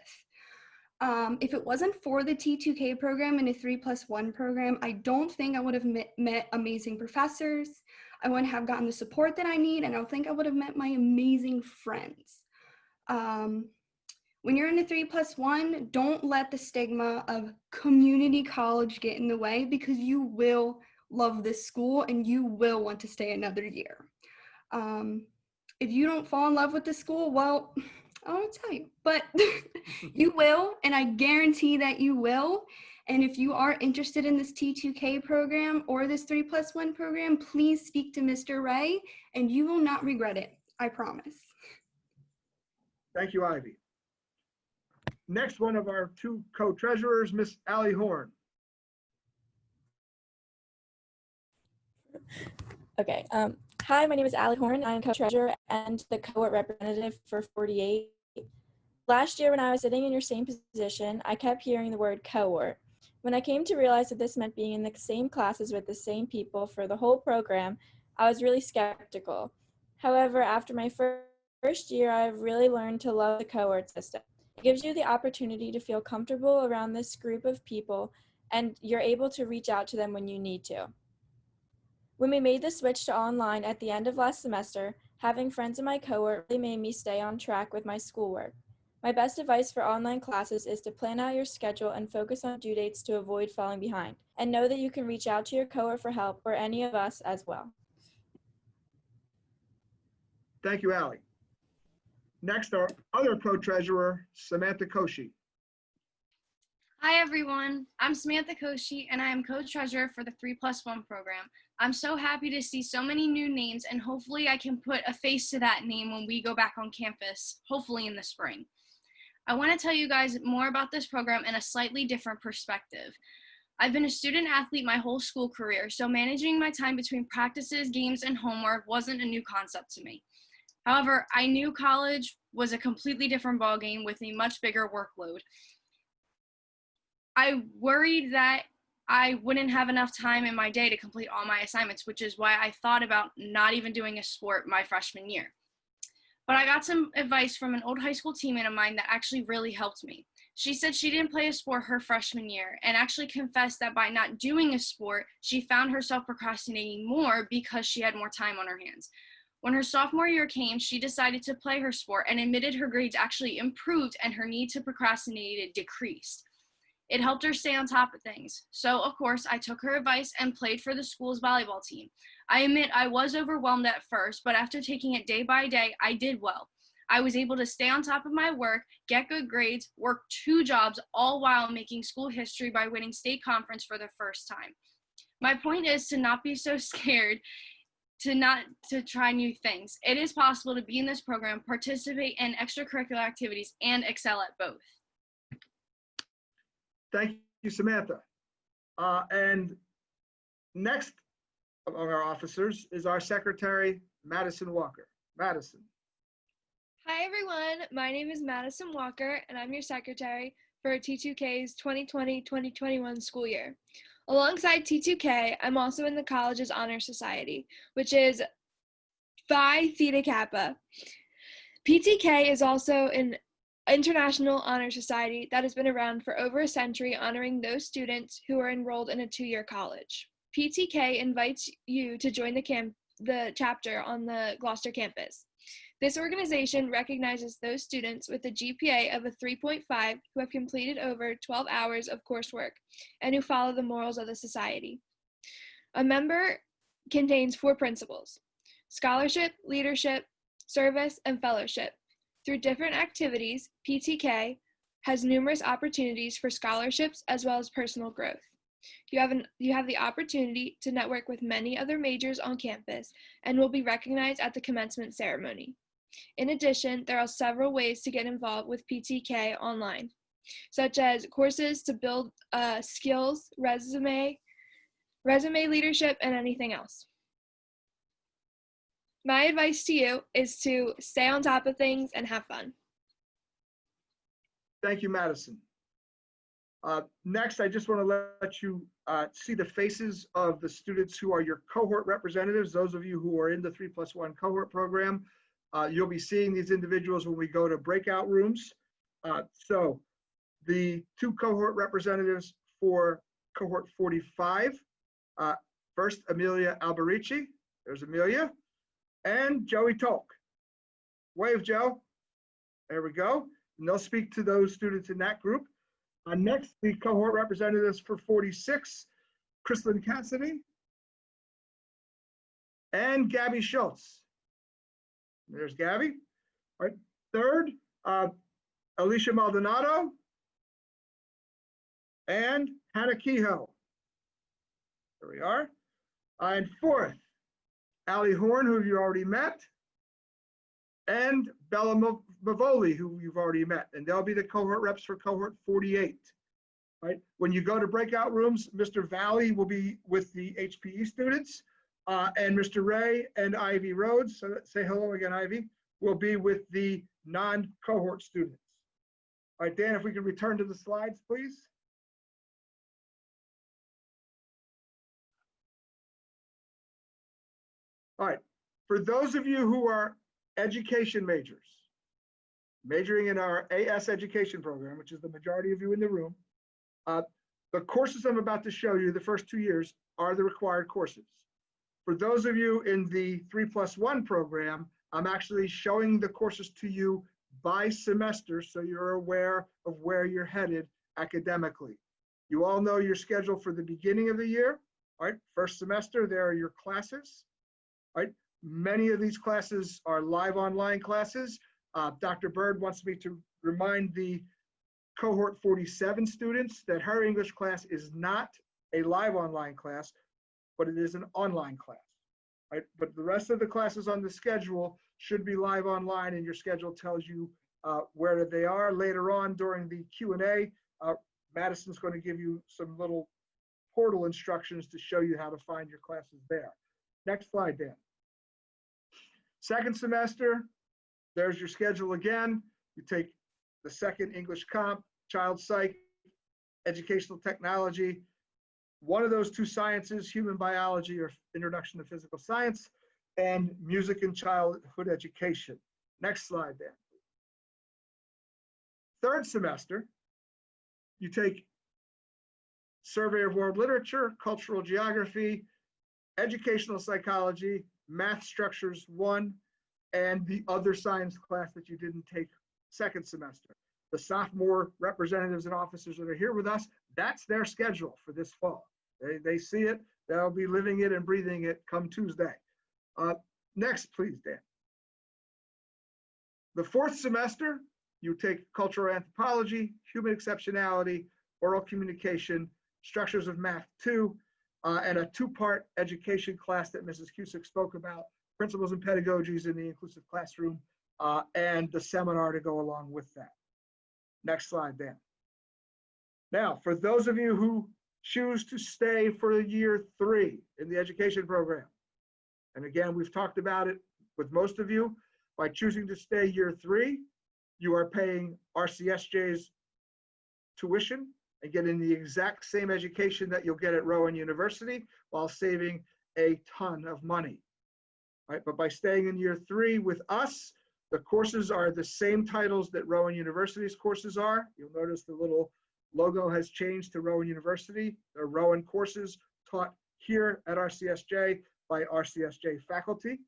If it wasn't for the T2K program and a 3+1 program, I don't think I would have met amazing professors. I wouldn't have gotten the support that I need, and I don't think I would have met my amazing friends. When you're in a 3+1, don't let the stigma of community college get in the way, because you will love this school and you will want to stay another year. If you don't fall in love with the school, well, I won't tell you, but you will, and I guarantee that you will. And if you are interested in this T2K program or this 3+1 program, please speak to Mr. Ray and you will not regret it. I promise. Thank you, Ivy. Next, one of our two co-treasurers, Miss Allie Horn. Okay. Hi, my name is Allie Horn. I'm co-treasurer and the cohort representative for 48. Last year when I was sitting in your same position, I kept hearing the word cohort. When I came to realize that this meant being in the same classes with the same people for the whole program, I was really skeptical. However, after my first year, I've really learned to love the cohort system. It gives you the opportunity to feel comfortable around this group of people, and you're able to reach out to them when you need to. When we made the switch to online at the end of last semester, having friends in my cohort really made me stay on track with my schoolwork. My best advice for online classes is to plan out your schedule and focus on due dates to avoid falling behind, and know that you can reach out to your cohort for help or any of us as well. Thank you, Allie. Next, our other co-treasurer, Samantha Koshi. Hi, everyone. I'm Samantha Koshi, and I am co-treasurer for the 3+1 program. I'm so happy to see so many new names, and hopefully I can put a face to that name when we go back on campus, hopefully in the spring. I want to tell you guys more about this program in a slightly different perspective. I've been a student athlete my whole school career, so managing my time between practices, games, and homework wasn't a new concept to me. However, I knew college was a completely different ballgame with a much bigger workload. I worried that I wouldn't have enough time in my day to complete all my assignments, which is why I thought about not even doing a sport my freshman year. But I got some advice from an old high school teammate of mine that actually really helped me. She said she didn't play a sport her freshman year and actually confessed that by not doing a sport, she found herself procrastinating more because she had more time on her hands. When her sophomore year came, she decided to play her sport and admitted her grades actually improved and her need to procrastinate decreased. It helped her stay on top of things. So, of course, I took her advice and played for the school's volleyball team. I admit I was overwhelmed at first, but after taking it day by day, I did well. I was able to stay on top of my work, get good grades, work 2 jobs, all while making school history by winning state conference for the first time. My point is to not be so scared, to try new things. It is possible to be in this program, participate in extracurricular activities, and excel at both. Thank you, Samantha. And next among our officers is our secretary, Madison Walker. Madison. Hi, everyone. My name is Madison Walker, and I'm your secretary for T2K's 2020-2021 school year. Alongside T2K, I'm also in the college's Honor Society, which is Phi Theta Kappa. PTK is also an international honor society that has been around for over a century, honoring those students who are enrolled in a 2-year college. PTK invites you to join the chapter on the Gloucester campus. This organization recognizes those students with a GPA of a 3.5 who have completed over 12 hours of coursework and who follow the morals of the society. A member contains 4 principles: scholarship, leadership, service, and fellowship. Through different activities, PTK has numerous opportunities for scholarships as well as personal growth. You have the opportunity to network with many other majors on campus and will be recognized at the commencement ceremony. In addition, there are several ways to get involved with PTK online, such as courses to build skills, resume leadership, and anything else. My advice to you is to stay on top of things and have fun. Thank you, Madison. Next, I just want to let you see the faces of the students who are your cohort representatives. Those of you who are in the 3+1 cohort program, you'll be seeing these individuals when we go to breakout rooms. So the 2 cohort representatives for cohort 45, first Amelia Alberici, there's Amelia, and Joey Tolk. Wave, Joe. There we go. And they'll speak to those students in that group. Next, the cohort representatives for 46, Chrislyn Cassidy and Gabby Schultz. There's Gabby. All right. Third, Alicia Maldonado and Hannah Kehoe. There we are. And fourth, Allie Horn, who you already met, and Bella Mavoli, who you've already met. And they'll be the cohort reps for cohort 48. Right? When you go to breakout rooms, Mr. Valley will be with the HPE students, and Mr. Ray and Ivy Rhodes, so say hello again, Ivy, will be with the non-cohort students. All right, Dan, if we can return to the slides, please. All right, for those of you who are education majors, majoring in our AS education program, which is the majority of you in the room, the courses I'm about to show you, the first 2 years, are the required courses. For those of you in the 3+1 program, I'm actually showing the courses to you by semester so you're aware of where you're headed academically. You all know your schedule for the beginning of the year. All right, first semester, there are your classes. All right, many of these classes are live online classes. Dr. Bird wants me to remind the cohort 47 students that her English class is not a live online class, but it is an online class. Right? But the rest of the classes on the schedule should be live online, and your schedule tells you where they are. Later on during the Q&A, Madison's going to give you some little portal instructions to show you how to find your classes there. Next slide, Dan. Second semester, there's your schedule again. You take the second English comp, child psych, educational technology, one of those 2 sciences, human biology or introduction to physical science, and music and childhood education. Next slide, Dan. Third semester, you take survey of world literature, cultural geography, educational psychology, math structures 1, and the other science class that you didn't take second semester. the sophomore representatives and officers that are here with us, that's their schedule for this fall. They see it, they'll be living it and breathing it come Tuesday. Next, please, Dan. The fourth semester, you take cultural anthropology, human exceptionality, oral communication, structures of math 2, and a 2-part education class that Mrs. Cusick spoke about, principles and pedagogies in the inclusive classroom, and the seminar to go along with that. Next slide, Dan. Now, for those of you who choose to stay for year 3 in the education program, and again, we've talked about it with most of you, by choosing to stay year 3, you are paying RCSJ's tuition and getting the exact same education that you'll get at Rowan University while saving a ton of money. Right? But by staying in year 3 with us, the courses are the same titles that Rowan University's courses are. You'll notice the little logo has changed to Rowan University. They're Rowan courses taught here at RCSJ by RCSJ faculty.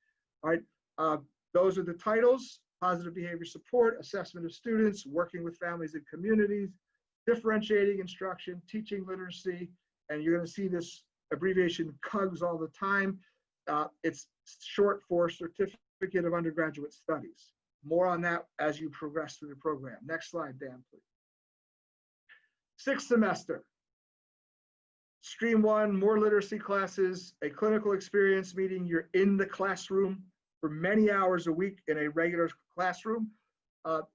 All right? Those are the titles: positive behavior support, assessment of students, working with families and communities, differentiating instruction, teaching literacy, and you're going to see this abbreviation CUGS all the time. It's short for Certificate of Undergraduate Studies. More on that as you progress through the program. Next slide, Dan, please. 6th semester. Stream 1, more literacy classes, a clinical experience, meaning you're in the classroom for many hours a week in a regular classroom,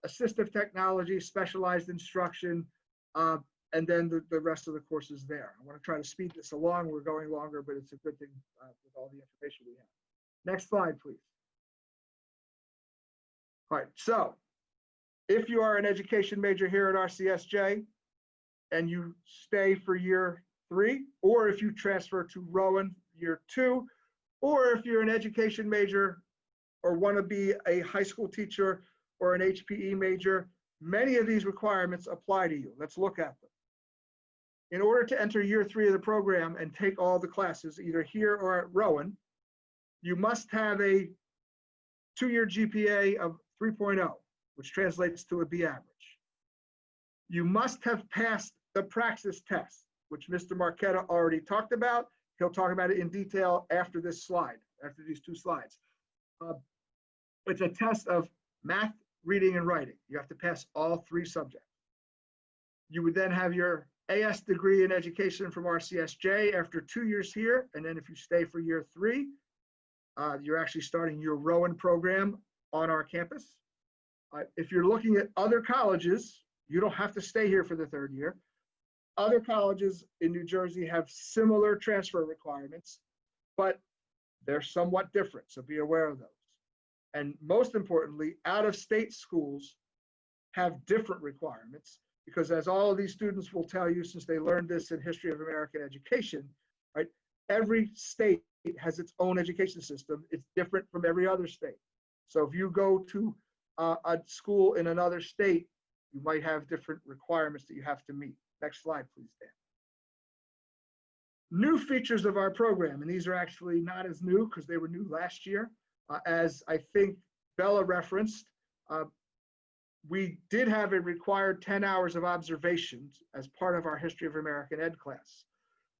assistive technology, specialized instruction, and then the rest of the courses there. I want to try to speed this along. We're going longer, but it's a good thing with all the information we have. Next slide, please. All right, so if you are an education major here at RCSJ and you stay for year 3, or if you transfer to Rowan year 2, or if you're an education major or want to be a high school teacher or an HPE major, many of these requirements apply to you. Let's look at them. In order to enter year 3 of the program and take all the classes, either here or at Rowan, you must have a 2-year GPA of 3.0, which translates to a B average. You must have passed the praxis test, which Mr. Marquetta already talked about. He'll talk about it in detail after this slide, after these 2 slides. It's a test of math, reading, and writing. You have to pass all 3 subjects. You would then have your AS degree in education from RCSJ after 2 years here, and then if you stay for year 3, you're actually starting your Rowan program on our campus. If you're looking at other colleges, you don't have to stay here for the 3rd year. Other colleges in New Jersey have similar transfer requirements, but they're somewhat different, so be aware of those. And most importantly, out-of-state schools have different requirements, because as all of these students will tell you, since they learned this in History of American Education, right? Every state has its own education system. It's different from every other state. So if you go to a school in another state, you might have different requirements that you have to meet. Next slide, please, Dan. New features of our program, and these are actually not as new because they were new last year. As I think Bella referenced, we did have a required 10 hours of observations as part of our History of American Ed class.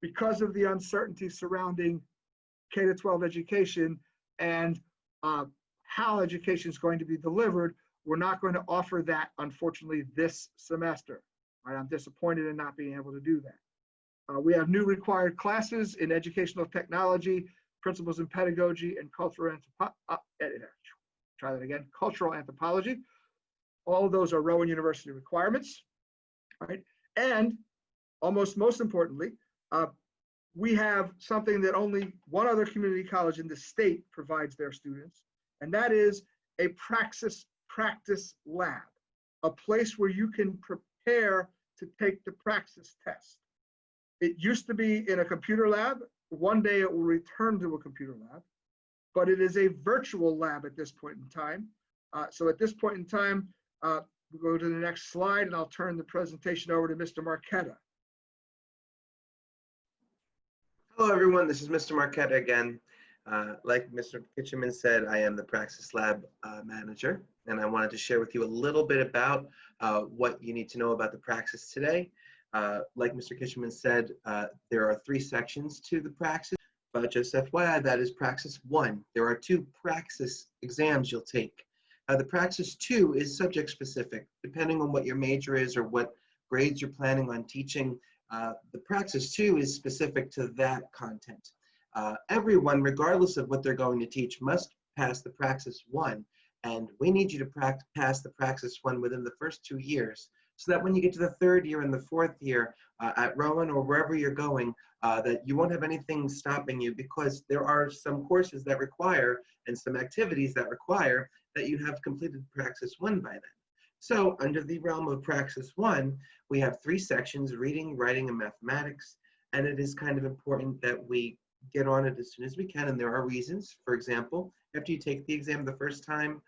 Because of the uncertainty surrounding K-12 education and how education is going to be delivered, we're not going to offer that, unfortunately, this semester. Right? I'm disappointed in not being able to do that. We have new required classes in educational technology, principles in pedagogy, and cultural cultural anthropology. All of those are Rowan University requirements. Right? And almost most importantly, we have something that only one other community college in the state provides their students, and that is a praxis practice lab, a place where you can prepare to take the praxis test. It used to be in a computer lab. One day it will return to a computer lab, but it is a virtual lab at this point in time. So at this point in time, we'll go to the next slide and I'll turn the presentation over to Mr. Marquetta. Hello, everyone. This is Mr. Marquetta again. Like Mr. Kitcheman said, I am the Praxis Lab manager. and I wanted to share with you a little bit about what you need to know about the praxis today. Like Mr. Kitcheman said, there are 3 sections to the praxis, but just FYI, that is praxis 1. There are 2 praxis exams you'll take. The praxis 2 is subject specific, depending on what your major is or what grades you're planning on teaching. The praxis 2 is specific to that content. Everyone, regardless of what they're going to teach, must pass the praxis 1, and we need you to pass the praxis 1 within the first 2 years, so that when you get to the 3rd year and the 4th year at Rowan or wherever you're going, that you won't have anything stopping you, because there are some courses that require and some activities that require that you have completed praxis 1 by then. So under the realm of praxis 1, we have 3 sections: reading, writing, and mathematics, and it is kind of important that we get on it as soon as we can, and there are reasons. For example, after you take the exam the first time,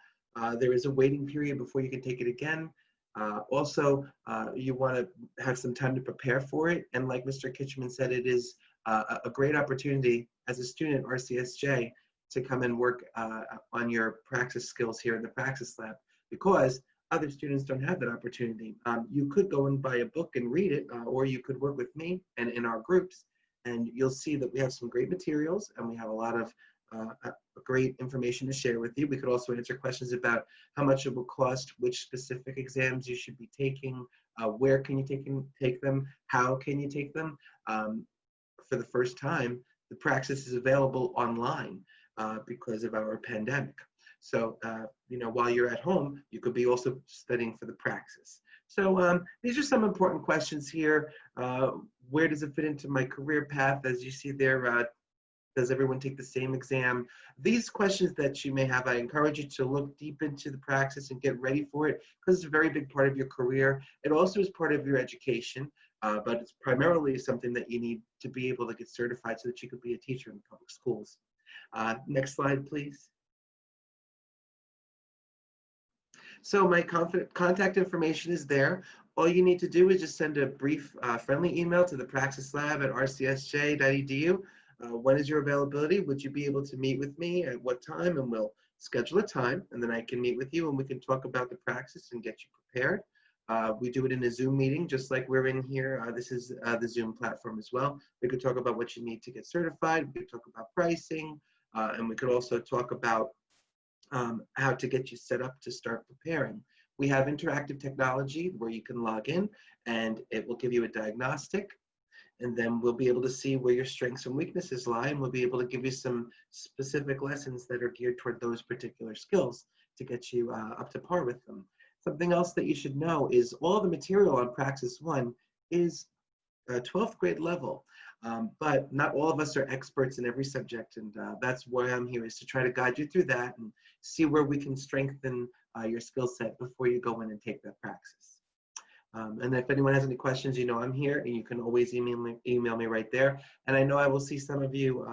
there is a waiting period before you can take it again. Also, you want to have some time to prepare for it, and like Mr. Kitcheman said, it is a great opportunity as a student at RCSJ to come and work on your praxis skills here in the praxis lab, because other students don't have that opportunity. You could go and buy a book and read it, or you could work with me and in our groups, and you'll see that we have some great materials and we have a lot of great information to share with you. We could also answer questions about how much it will cost, which specific exams you should be taking, where can you take them, how can you take them. For the first time, the praxis is available online because of our pandemic. So, you know, while you're at home, you could be also studying for the praxis. So these are some important questions here. Where does it fit into my career path? As you see there, does everyone take the same exam? These questions that you may have, I encourage you to look deep into the praxis and get ready for it, because it's a very big part of your career. It also is part of your education, but it's primarily something that you need to be able to get certified so that you could be a teacher in public schools. Next slide, please. So my contact information is there. All you need to do is just send a brief friendly email to the praxislab@rcsj.edu. When is your availability? Would you be able to meet with me at what time? And we'll schedule a time, and then I can meet with you and we can talk about the praxis and get you prepared. We do it in a Zoom meeting, just like we're in here. This is the Zoom platform as well. We could talk about what you need to get certified. We could talk about pricing, and we could also talk about how to get you set up to start preparing. We have interactive technology where you can log in and it will give you a diagnostic, and then we'll be able to see where your strengths and weaknesses lie, and we'll be able to give you some specific lessons that are geared toward those particular skills to get you up to par with them. Something else that you should know is all the material on Praxis 1 is 12th grade level, but not all of us are experts in every subject, and that's why I'm here, is to try to guide you through that and see where we can strengthen your skill set before you go in and take that praxis. And if anyone has any questions, you know I'm here, and you can always email me right there. And I know I will see some of you,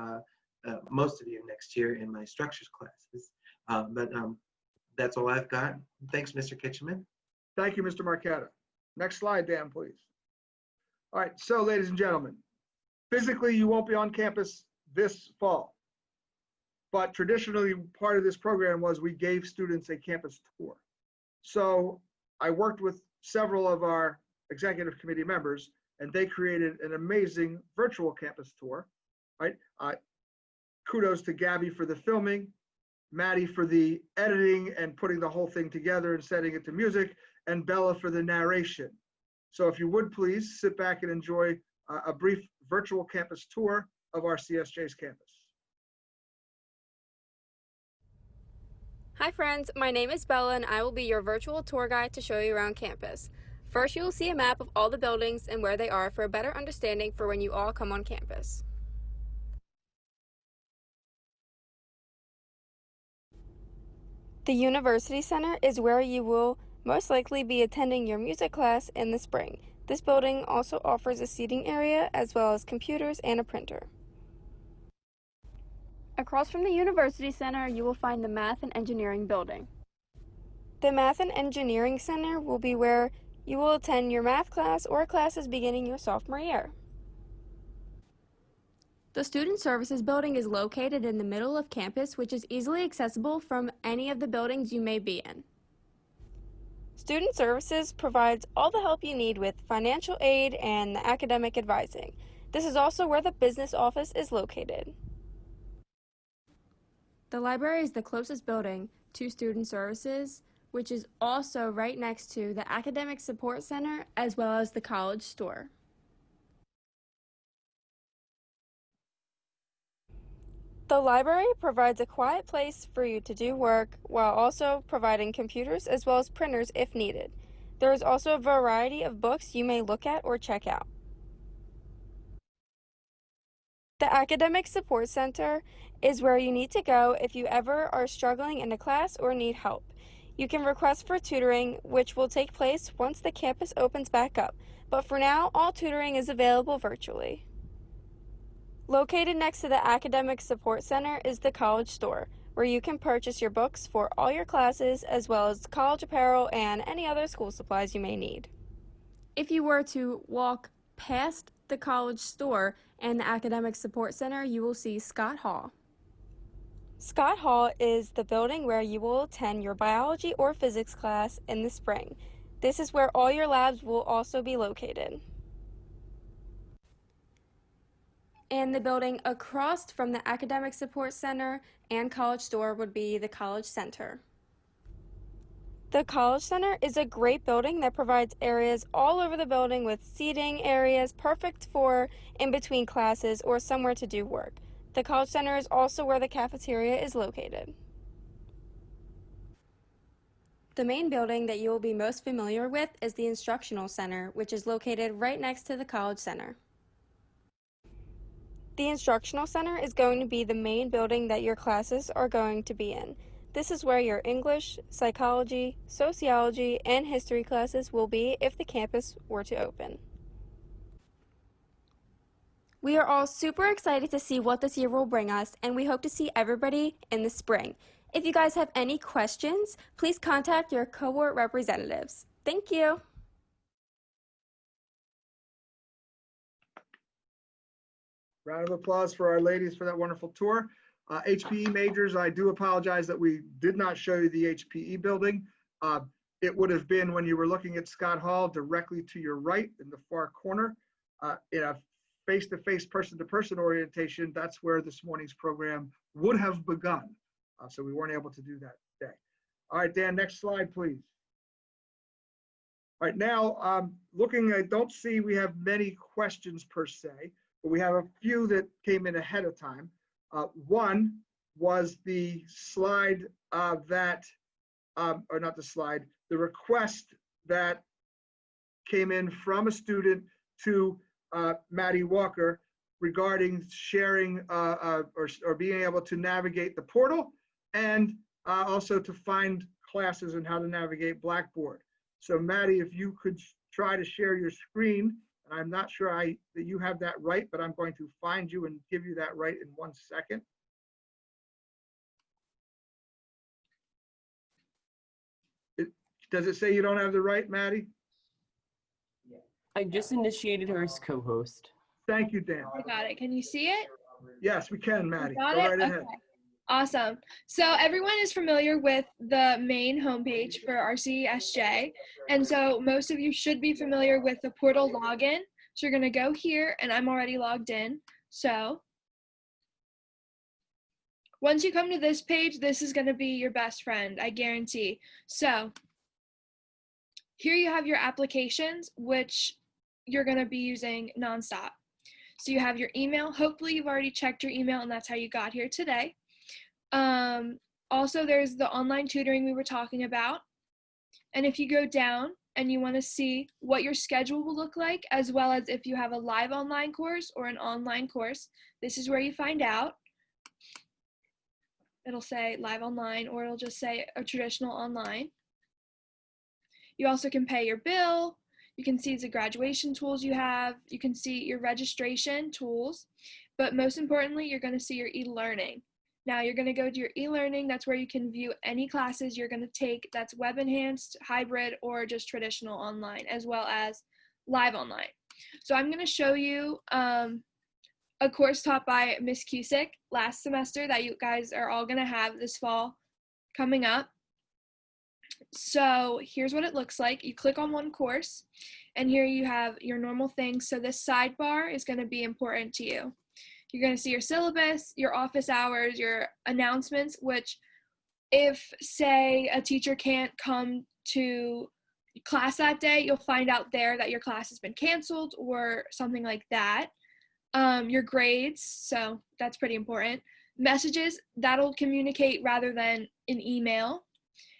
most of you next year in my structures classes. That's all I've got. Thanks, Mr. Kitcheman. Thank you, Mr. Marquetta. Next slide, Dan, please. All right, so ladies and gentlemen, physically you won't be on campus this fall, but traditionally part of this program was we gave students a campus tour. So I worked with several of our executive committee members, and they created an amazing virtual campus tour, right? Kudos to Gabby for the filming, Maddie for the editing and putting the whole thing together and setting it to music, and Bella for the narration. So if you would please sit back and enjoy a brief virtual campus tour of our CSJ's campus. Hi friends, my name is Bella and I will be your virtual tour guide to show you around campus. First, you will see a map of all the buildings and where they are for a better understanding for when you all come on campus. The University Center is where you will most likely be attending your music class in the spring. This building also offers a seating area as well as computers and a printer. Across from the University Center, you will find the Math and Engineering building. The Math and Engineering Center will be where you will attend your math class or classes beginning your sophomore year. The Student Services building is located in the middle of campus, which is easily accessible from any of the buildings you may be in. Student Services provides all the help you need with financial aid and the academic advising. This is also where the business office is located. The library is the closest building to Student Services, which is also right next to the Academic Support Center as well as the College Store. The library provides a quiet place for you to do work while also providing computers as well as printers if needed. There is also a variety of books you may look at or check out. The Academic Support Center is where you need to go if you ever are struggling in a class or need help. You can request for tutoring, which will take place once the campus opens back up, but for now, all tutoring is available virtually. Located next to the Academic Support Center is the College Store, where you can purchase your books for all your classes as well as college apparel and any other school supplies you may need. If you were to walk past the College Store and the Academic Support Center, you will see Scott Hall. Scott Hall is the building where you will attend your biology or physics class in the spring. This is where all your labs will also be located. And the building across from the Academic Support Center and College Store would be the College Center. The College Center is a great building that provides areas all over the building with seating areas perfect for in between classes or somewhere to do work. The College Center is also where the cafeteria is located. The main building that you will be most familiar with is the Instructional Center, which is located right next to the College Center. The Instructional Center is going to be the main building that your classes are going to be in. This is where your English, psychology, sociology, and history classes will be if the campus were to open. We are all super excited to see what this year will bring us, and we hope to see everybody in the spring. If you guys have any questions, please contact your cohort representatives. Thank you. Round of applause for our ladies for that wonderful tour. HPE majors, I do apologize that we did not show you the HPE building. It would have been when you were looking at Scott Hall directly to your right in the far corner. In a face-to-face, person-to-person orientation, that's where this morning's program would have begun. So we weren't able to do that today. All right, Dan, next slide, please. All right, now looking, I don't see we have many questions per se, but we have a few that came in ahead of time. One was the slide or not the slide, the request that came in from a student to Maddie Walker regarding sharing or being able to navigate the portal and also to find classes and how to navigate Blackboard. So Maddie, if you could try to share your screen. I'm not sure that you have that right, but I'm going to find you and give you that right in 1 second. Does it say you don't have the right, Maddie? I just initiated her as co-host. Thank you, Dan. I got it. Can you see it? Yes, we can, Maddie. Got Go it? right ahead. Okay. Awesome. So everyone is familiar with the main homepage for RCSJ. And so most of you should be familiar with the portal login. So you're going to go here, and I'm already logged in. So once you come to this page, this is going to be your best friend, I guarantee. So here you have your applications, which you're going to be using nonstop. So you have your email. Hopefully you've already checked your email, and that's how you got here today. Also, there's the online tutoring we were talking about. And if you go down and you want to see what your schedule will look like, as well as if you have a live online course or an online course, this is where you find out. It'll say live online, or it'll just say a traditional online. You also can pay your bill. You can see the graduation tools you have. You can see your registration tools. But most importantly, you're going to see your e-learning. Now you're going to go to your e-learning. That's where you can view any classes you're going to take that's web enhanced, hybrid, or just traditional online, as well as live online. So I'm going to show you a course taught by Miss Cusick last semester that you guys are all going to have this fall coming up. So here's what it looks like. You click on one course, and here you have your normal things. So this sidebar is going to be important to you. You're going to see your syllabus, your office hours, your announcements, which if, say, a teacher can't come to class that day, you'll find out there that your class has been canceled or something like that. Your grades, so that's pretty important. Messages, that'll communicate rather than an email.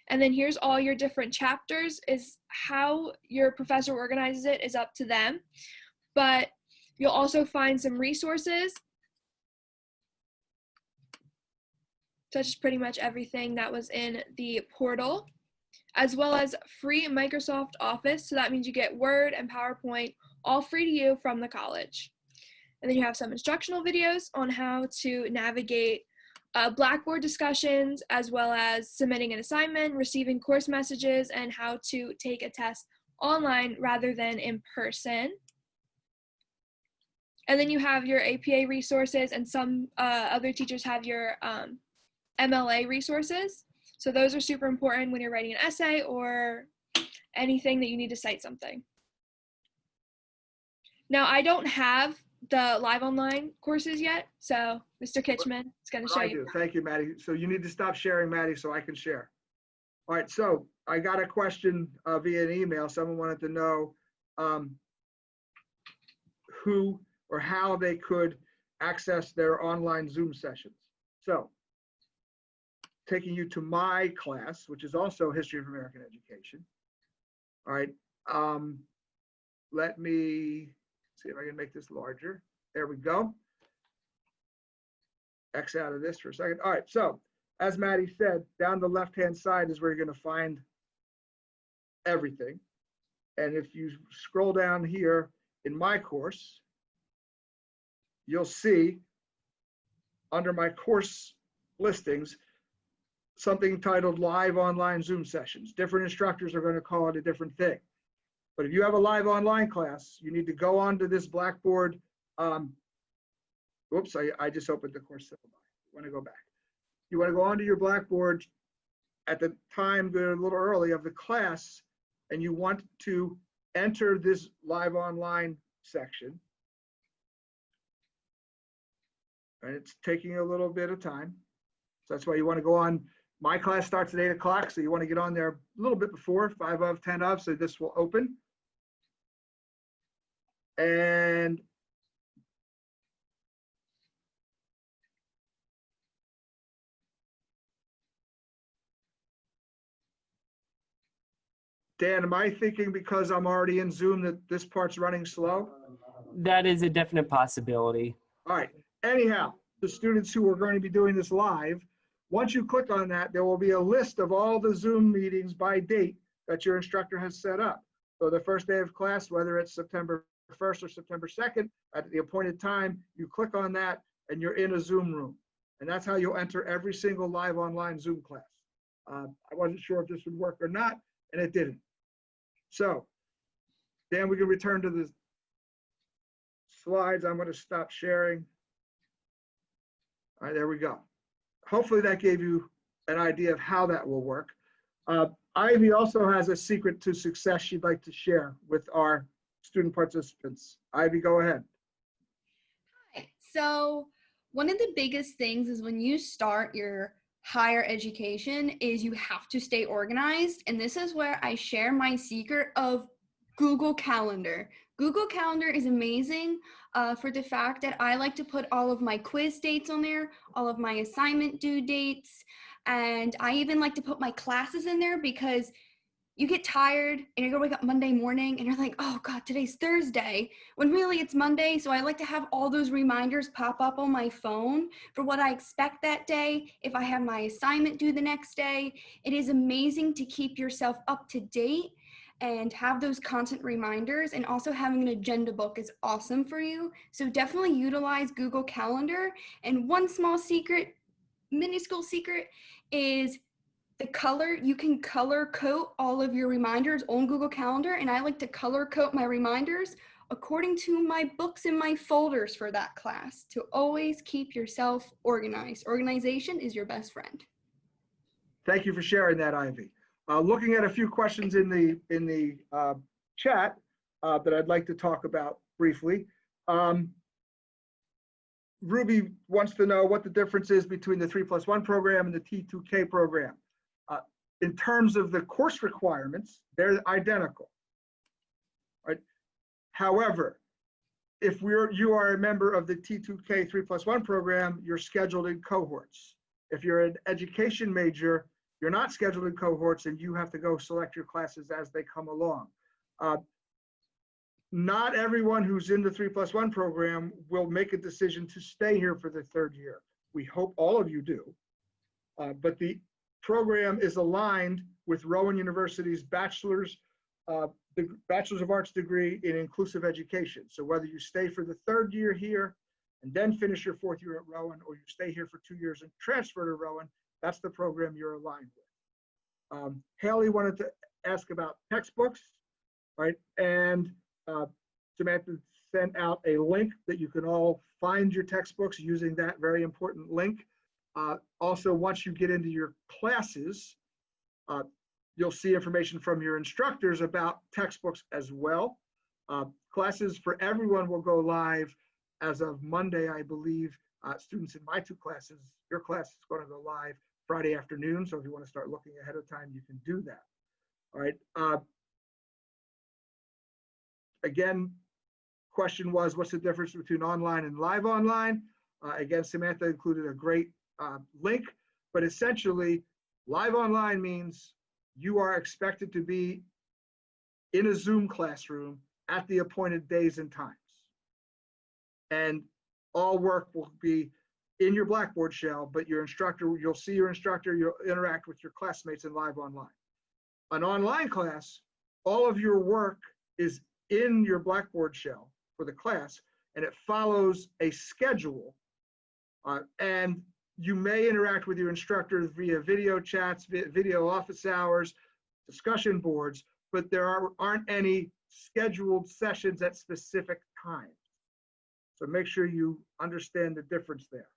And then here's all your different chapters. Is how your professor organizes it is up to them. But you'll also find some resources, such as pretty much everything that was in the portal, as well as free Microsoft Office. So that means you get Word and PowerPoint all free to you from the college. And then you have some instructional videos on how to navigate Blackboard discussions, as well as submitting an assignment, receiving course messages, and how to take a test online rather than in person. And then you have your APA resources, and some other teachers have your MLA resources. So those are super important when you're writing an essay or anything that you need to cite something. Now, I don't have the live online courses yet, so Mr. Kitchman is going to show you. Thank you, Maddie. So you need to stop sharing, Maddie, so I can share. All right, so I got a question via an email. Someone wanted to know who or how they could access their online Zoom sessions. So taking you to my class, which is also History of American Education. All right, let me see if I can make this larger. There we go. X out of this for a second. All right, so as Maddie said, down the left-hand side is where you're going to find everything. And if you scroll down here in my course, you'll see under my course listings, something titled Live Online Zoom Sessions. Different instructors are going to call it a different thing. But if you have a live online class, you need to go onto this Blackboard. Whoops, I just opened the course syllabus. You want to go back. You want to go onto your Blackboard at the time, a little early of the class, and you want to enter this live online section. And it's taking a little bit of time. So that's why you want to go on. My class starts at 8 o'clock, so you want to get on there a little bit before, 5 of, 10 of, so this will open. And Dan, am I thinking because I'm already in Zoom that this part's running slow? That is a definite possibility. All right. Anyhow, the students who are going to be doing this live, once you click on that, there will be a list of all the Zoom meetings by date that your instructor has set up. So the first day of class, whether it's September 1st or September 2nd, at the appointed time, you click on that and you're in a Zoom room. And that's how you'll enter every single live online Zoom class. I wasn't sure if this would work or not, and it didn't. So Dan, we can return to the slides. I'm going to stop sharing. All right, there we go. Hopefully that gave you an idea of how that will work. Ivy also has a secret to success she'd like to share with our student participants. Ivy, go ahead. Hi. So one of the biggest things is when you start your higher education is you have to stay organized. And this is where I share my secret of Google Calendar. Google Calendar is amazing for the fact that I like to put all of my quiz dates on there, all of my assignment due dates, and I even like to put my classes in there because you get tired and you're gonna wake up Monday morning and you're like, oh God, today's Thursday, when really it's Monday. So I like to have all those reminders pop up on my phone for what I expect that day. If I have my assignment due the next day, it is amazing to keep yourself up to date and have those constant reminders, and also having an agenda book is awesome for you. So definitely utilize Google Calendar. And one small secret, minuscule secret, is the color. You can color code all of your reminders on Google Calendar, and I like to color code my reminders according to my books and my folders for that class to always keep yourself organized. Organization is your best friend. Thank you for sharing that, Ivy. Looking at a few questions in the chat that I'd like to talk about briefly. Ruby wants to know what the difference is between the 3+1 program and the T2K program. In terms of the course requirements, they're identical. Right? However, if you are a member of the T2K 3+1 program, you're scheduled in cohorts. If you're an education major, you're not scheduled in cohorts and you have to go select your classes as they come along. Not everyone who's in the 3+1 program will make a decision to stay here for the third year. We hope all of you do. But the program is aligned with Rowan University's Bachelor's of Arts degree in inclusive education. So whether you stay for the third year here and then finish your fourth year at Rowan, or you stay here for 2 years and transfer to Rowan, that's the program you're aligned with. Haley wanted to ask about textbooks, right? And Samantha sent out a link that you can all find your textbooks using that very important link. Also, once you get into your classes, you'll see information from your instructors about textbooks as well. Classes for everyone will go live as of Monday, I believe. Students in my two classes, your class is going to go live Friday afternoon. So if you want to start looking ahead of time, you can do that. All right. Again, question was, what's the difference between online and live online? Again, Samantha included a great link, but essentially live online means you are expected to be in a Zoom classroom at the appointed days and times. And all work will be in your Blackboard shell, but your instructor, you'll see your instructor, you'll interact with your classmates in live online. An online class, all of your work is in your Blackboard shell for the class, and it follows a schedule. And you may interact with your instructors via video chats, video office hours, discussion boards, but there aren't any scheduled sessions at specific times. So make sure you understand the difference there.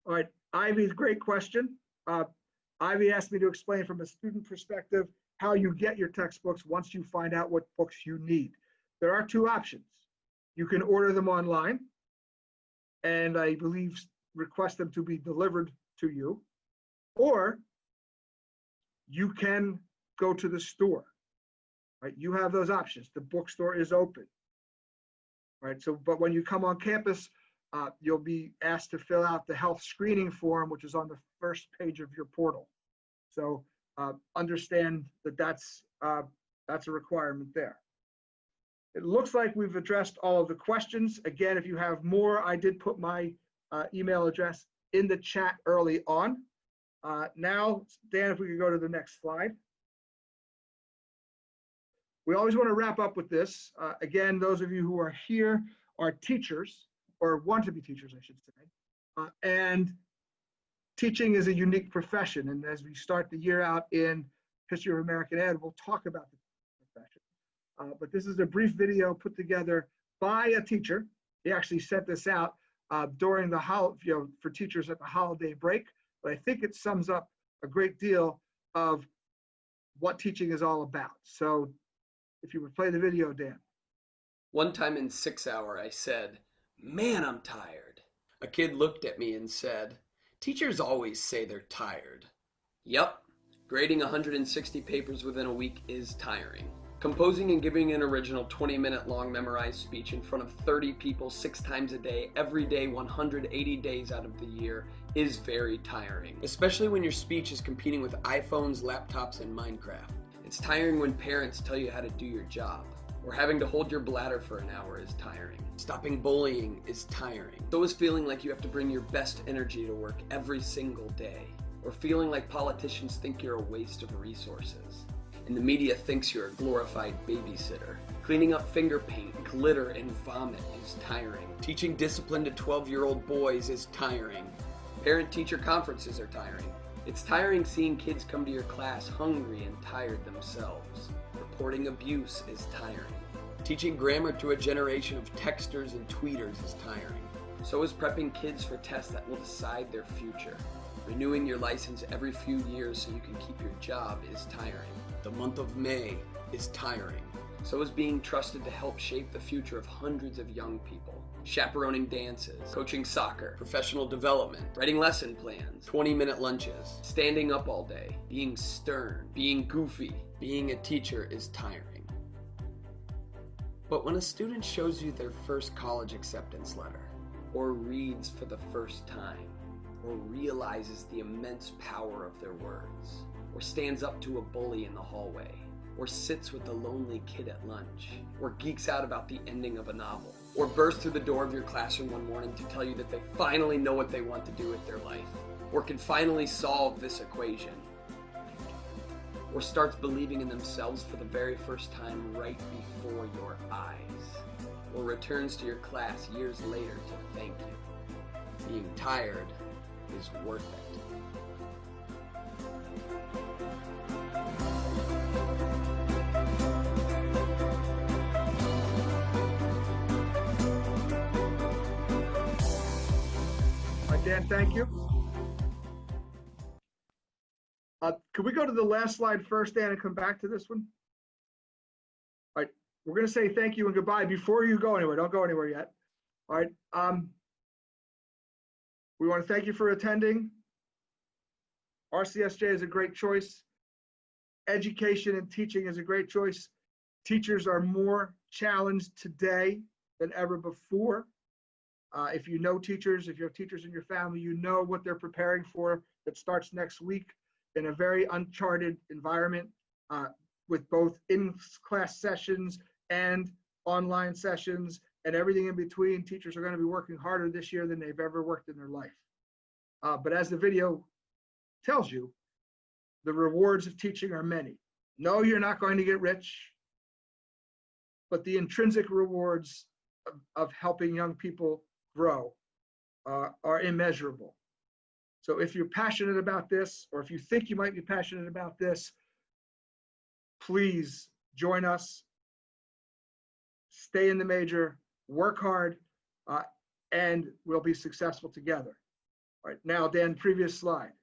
All right, Ivy's great question. Ivy asked me to explain from a student perspective how you get your textbooks once you find out what books you need. There are two options. You can order them online, and I believe request them to be delivered to you, or you can go to the store, right? You have those options. The bookstore is open, right? So, but when you come on campus, you'll be asked to fill out the health screening form, which is on the first page of your portal. So understand that that's a requirement there. It looks like we've addressed all of the questions. Again, if you have more, I did put my email address in the chat early on. Now, Dan, if we could go to the next slide. We always want to wrap up with this. Again, those of you who are here are teachers, or want to be teachers, I should say. And teaching is a unique profession. And as we start the year out in History of American Ed, we'll talk about the profession. But this is a brief video put together by a teacher. He actually sent this out during the for teachers at the holiday break. But I think it sums up a great deal of what teaching is all about. So if you would play the video, Dan. One time in 6 hour, I said, "Man, I'm tired." A kid looked at me and said, "Teachers always say they're tired." Yup, grading 160 papers within a week is tiring. Composing and giving an original 20-minute long memorized speech in front of 30 people 6 times a day, every day, 180 days out of the year is very tiring. Especially when your speech is competing with iPhones, laptops, and Minecraft. It's tiring when parents tell you how to do your job. Or having to hold your bladder for an hour is tiring. Stopping bullying is tiring. So is feeling like you have to bring your best energy to work every single day. Or feeling like politicians think you're a waste of resources. And the media thinks you're a glorified babysitter. Cleaning up finger paint, glitter, and vomit is tiring. Teaching discipline to 12-year-old boys is tiring. Parent-teacher conferences are tiring. It's tiring seeing kids come to your class hungry and tired themselves. Reporting abuse is tiring. Teaching grammar to a generation of texters and tweeters is tiring. So is prepping kids for tests that will decide their future. Renewing your license every few years so you can keep your job is tiring. The month of May is tiring. So is being trusted to help shape the future of hundreds of young people. Chaperoning dances, coaching soccer, professional development, writing lesson plans, 20-minute lunches, standing up all day, being stern, being goofy. Being a teacher is tiring. But when a student shows you their first college acceptance letter, or reads for the first time, or realizes the immense power of their words, or stands up to a bully in the hallway, or sits with a lonely kid at lunch, or geeks out about the ending of a novel, or bursts through the door of your classroom one morning to tell you that they finally know what they want to do with their life, or can finally solve this equation, or starts believing in themselves for the very first time right before your eyes, or returns to your class years later to thank you. Being tired is worth it. Dan, thank you. Could we go to the last slide first, Dan, and come back to this one? All right, we're going to say thank you and goodbye before you go anywhere. Don't go anywhere yet. All right. We want to thank you for attending. RCSJ is a great choice. Education and teaching is a great choice. Teachers are more challenged today than ever before. If you know teachers, if you have teachers in your family, you know what they're preparing for that starts next week in a very uncharted environment with both in-class sessions and online sessions and everything in between. Teachers are going to be working harder this year than they've ever worked in their life. But as the video tells you, the rewards of teaching are many. No, you're not going to get rich, but the intrinsic rewards of helping young people grow are immeasurable. So if you're passionate about this, or if you think you might be passionate about this, please join us, stay in the major, work hard, and we'll be successful together. All right, now, Dan, previous slide.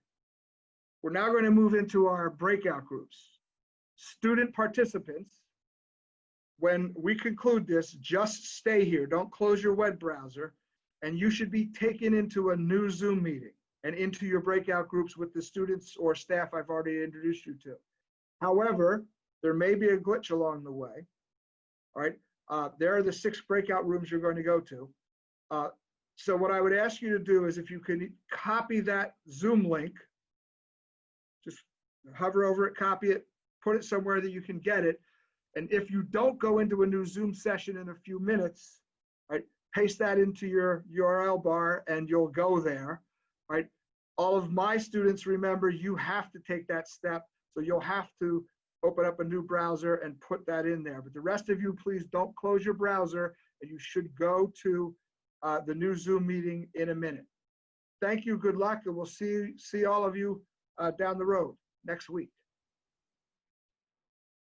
We're now going to move into our breakout groups. Student participants, when we conclude this, just stay here. Don't close your web browser. And you should be taken into a new Zoom meeting and into your breakout groups with the students or staff I've already introduced you to. However, there may be a glitch along the way. All right, there are the 6 breakout rooms you're going to go to. So what I would ask you to do is if you could copy that Zoom link, just hover over it, copy it, put it somewhere that you can get it. And if you don't go into a new Zoom session in a few minutes, right, paste that into your URL bar and you'll go there, right? All of my students, remember, you have to take that step. So you'll have to open up a new browser and put that in there. But the rest of you, please don't close your browser and you should go to the new Zoom meeting in a minute. Thank you, good luck, and we'll see all of you down the road next week.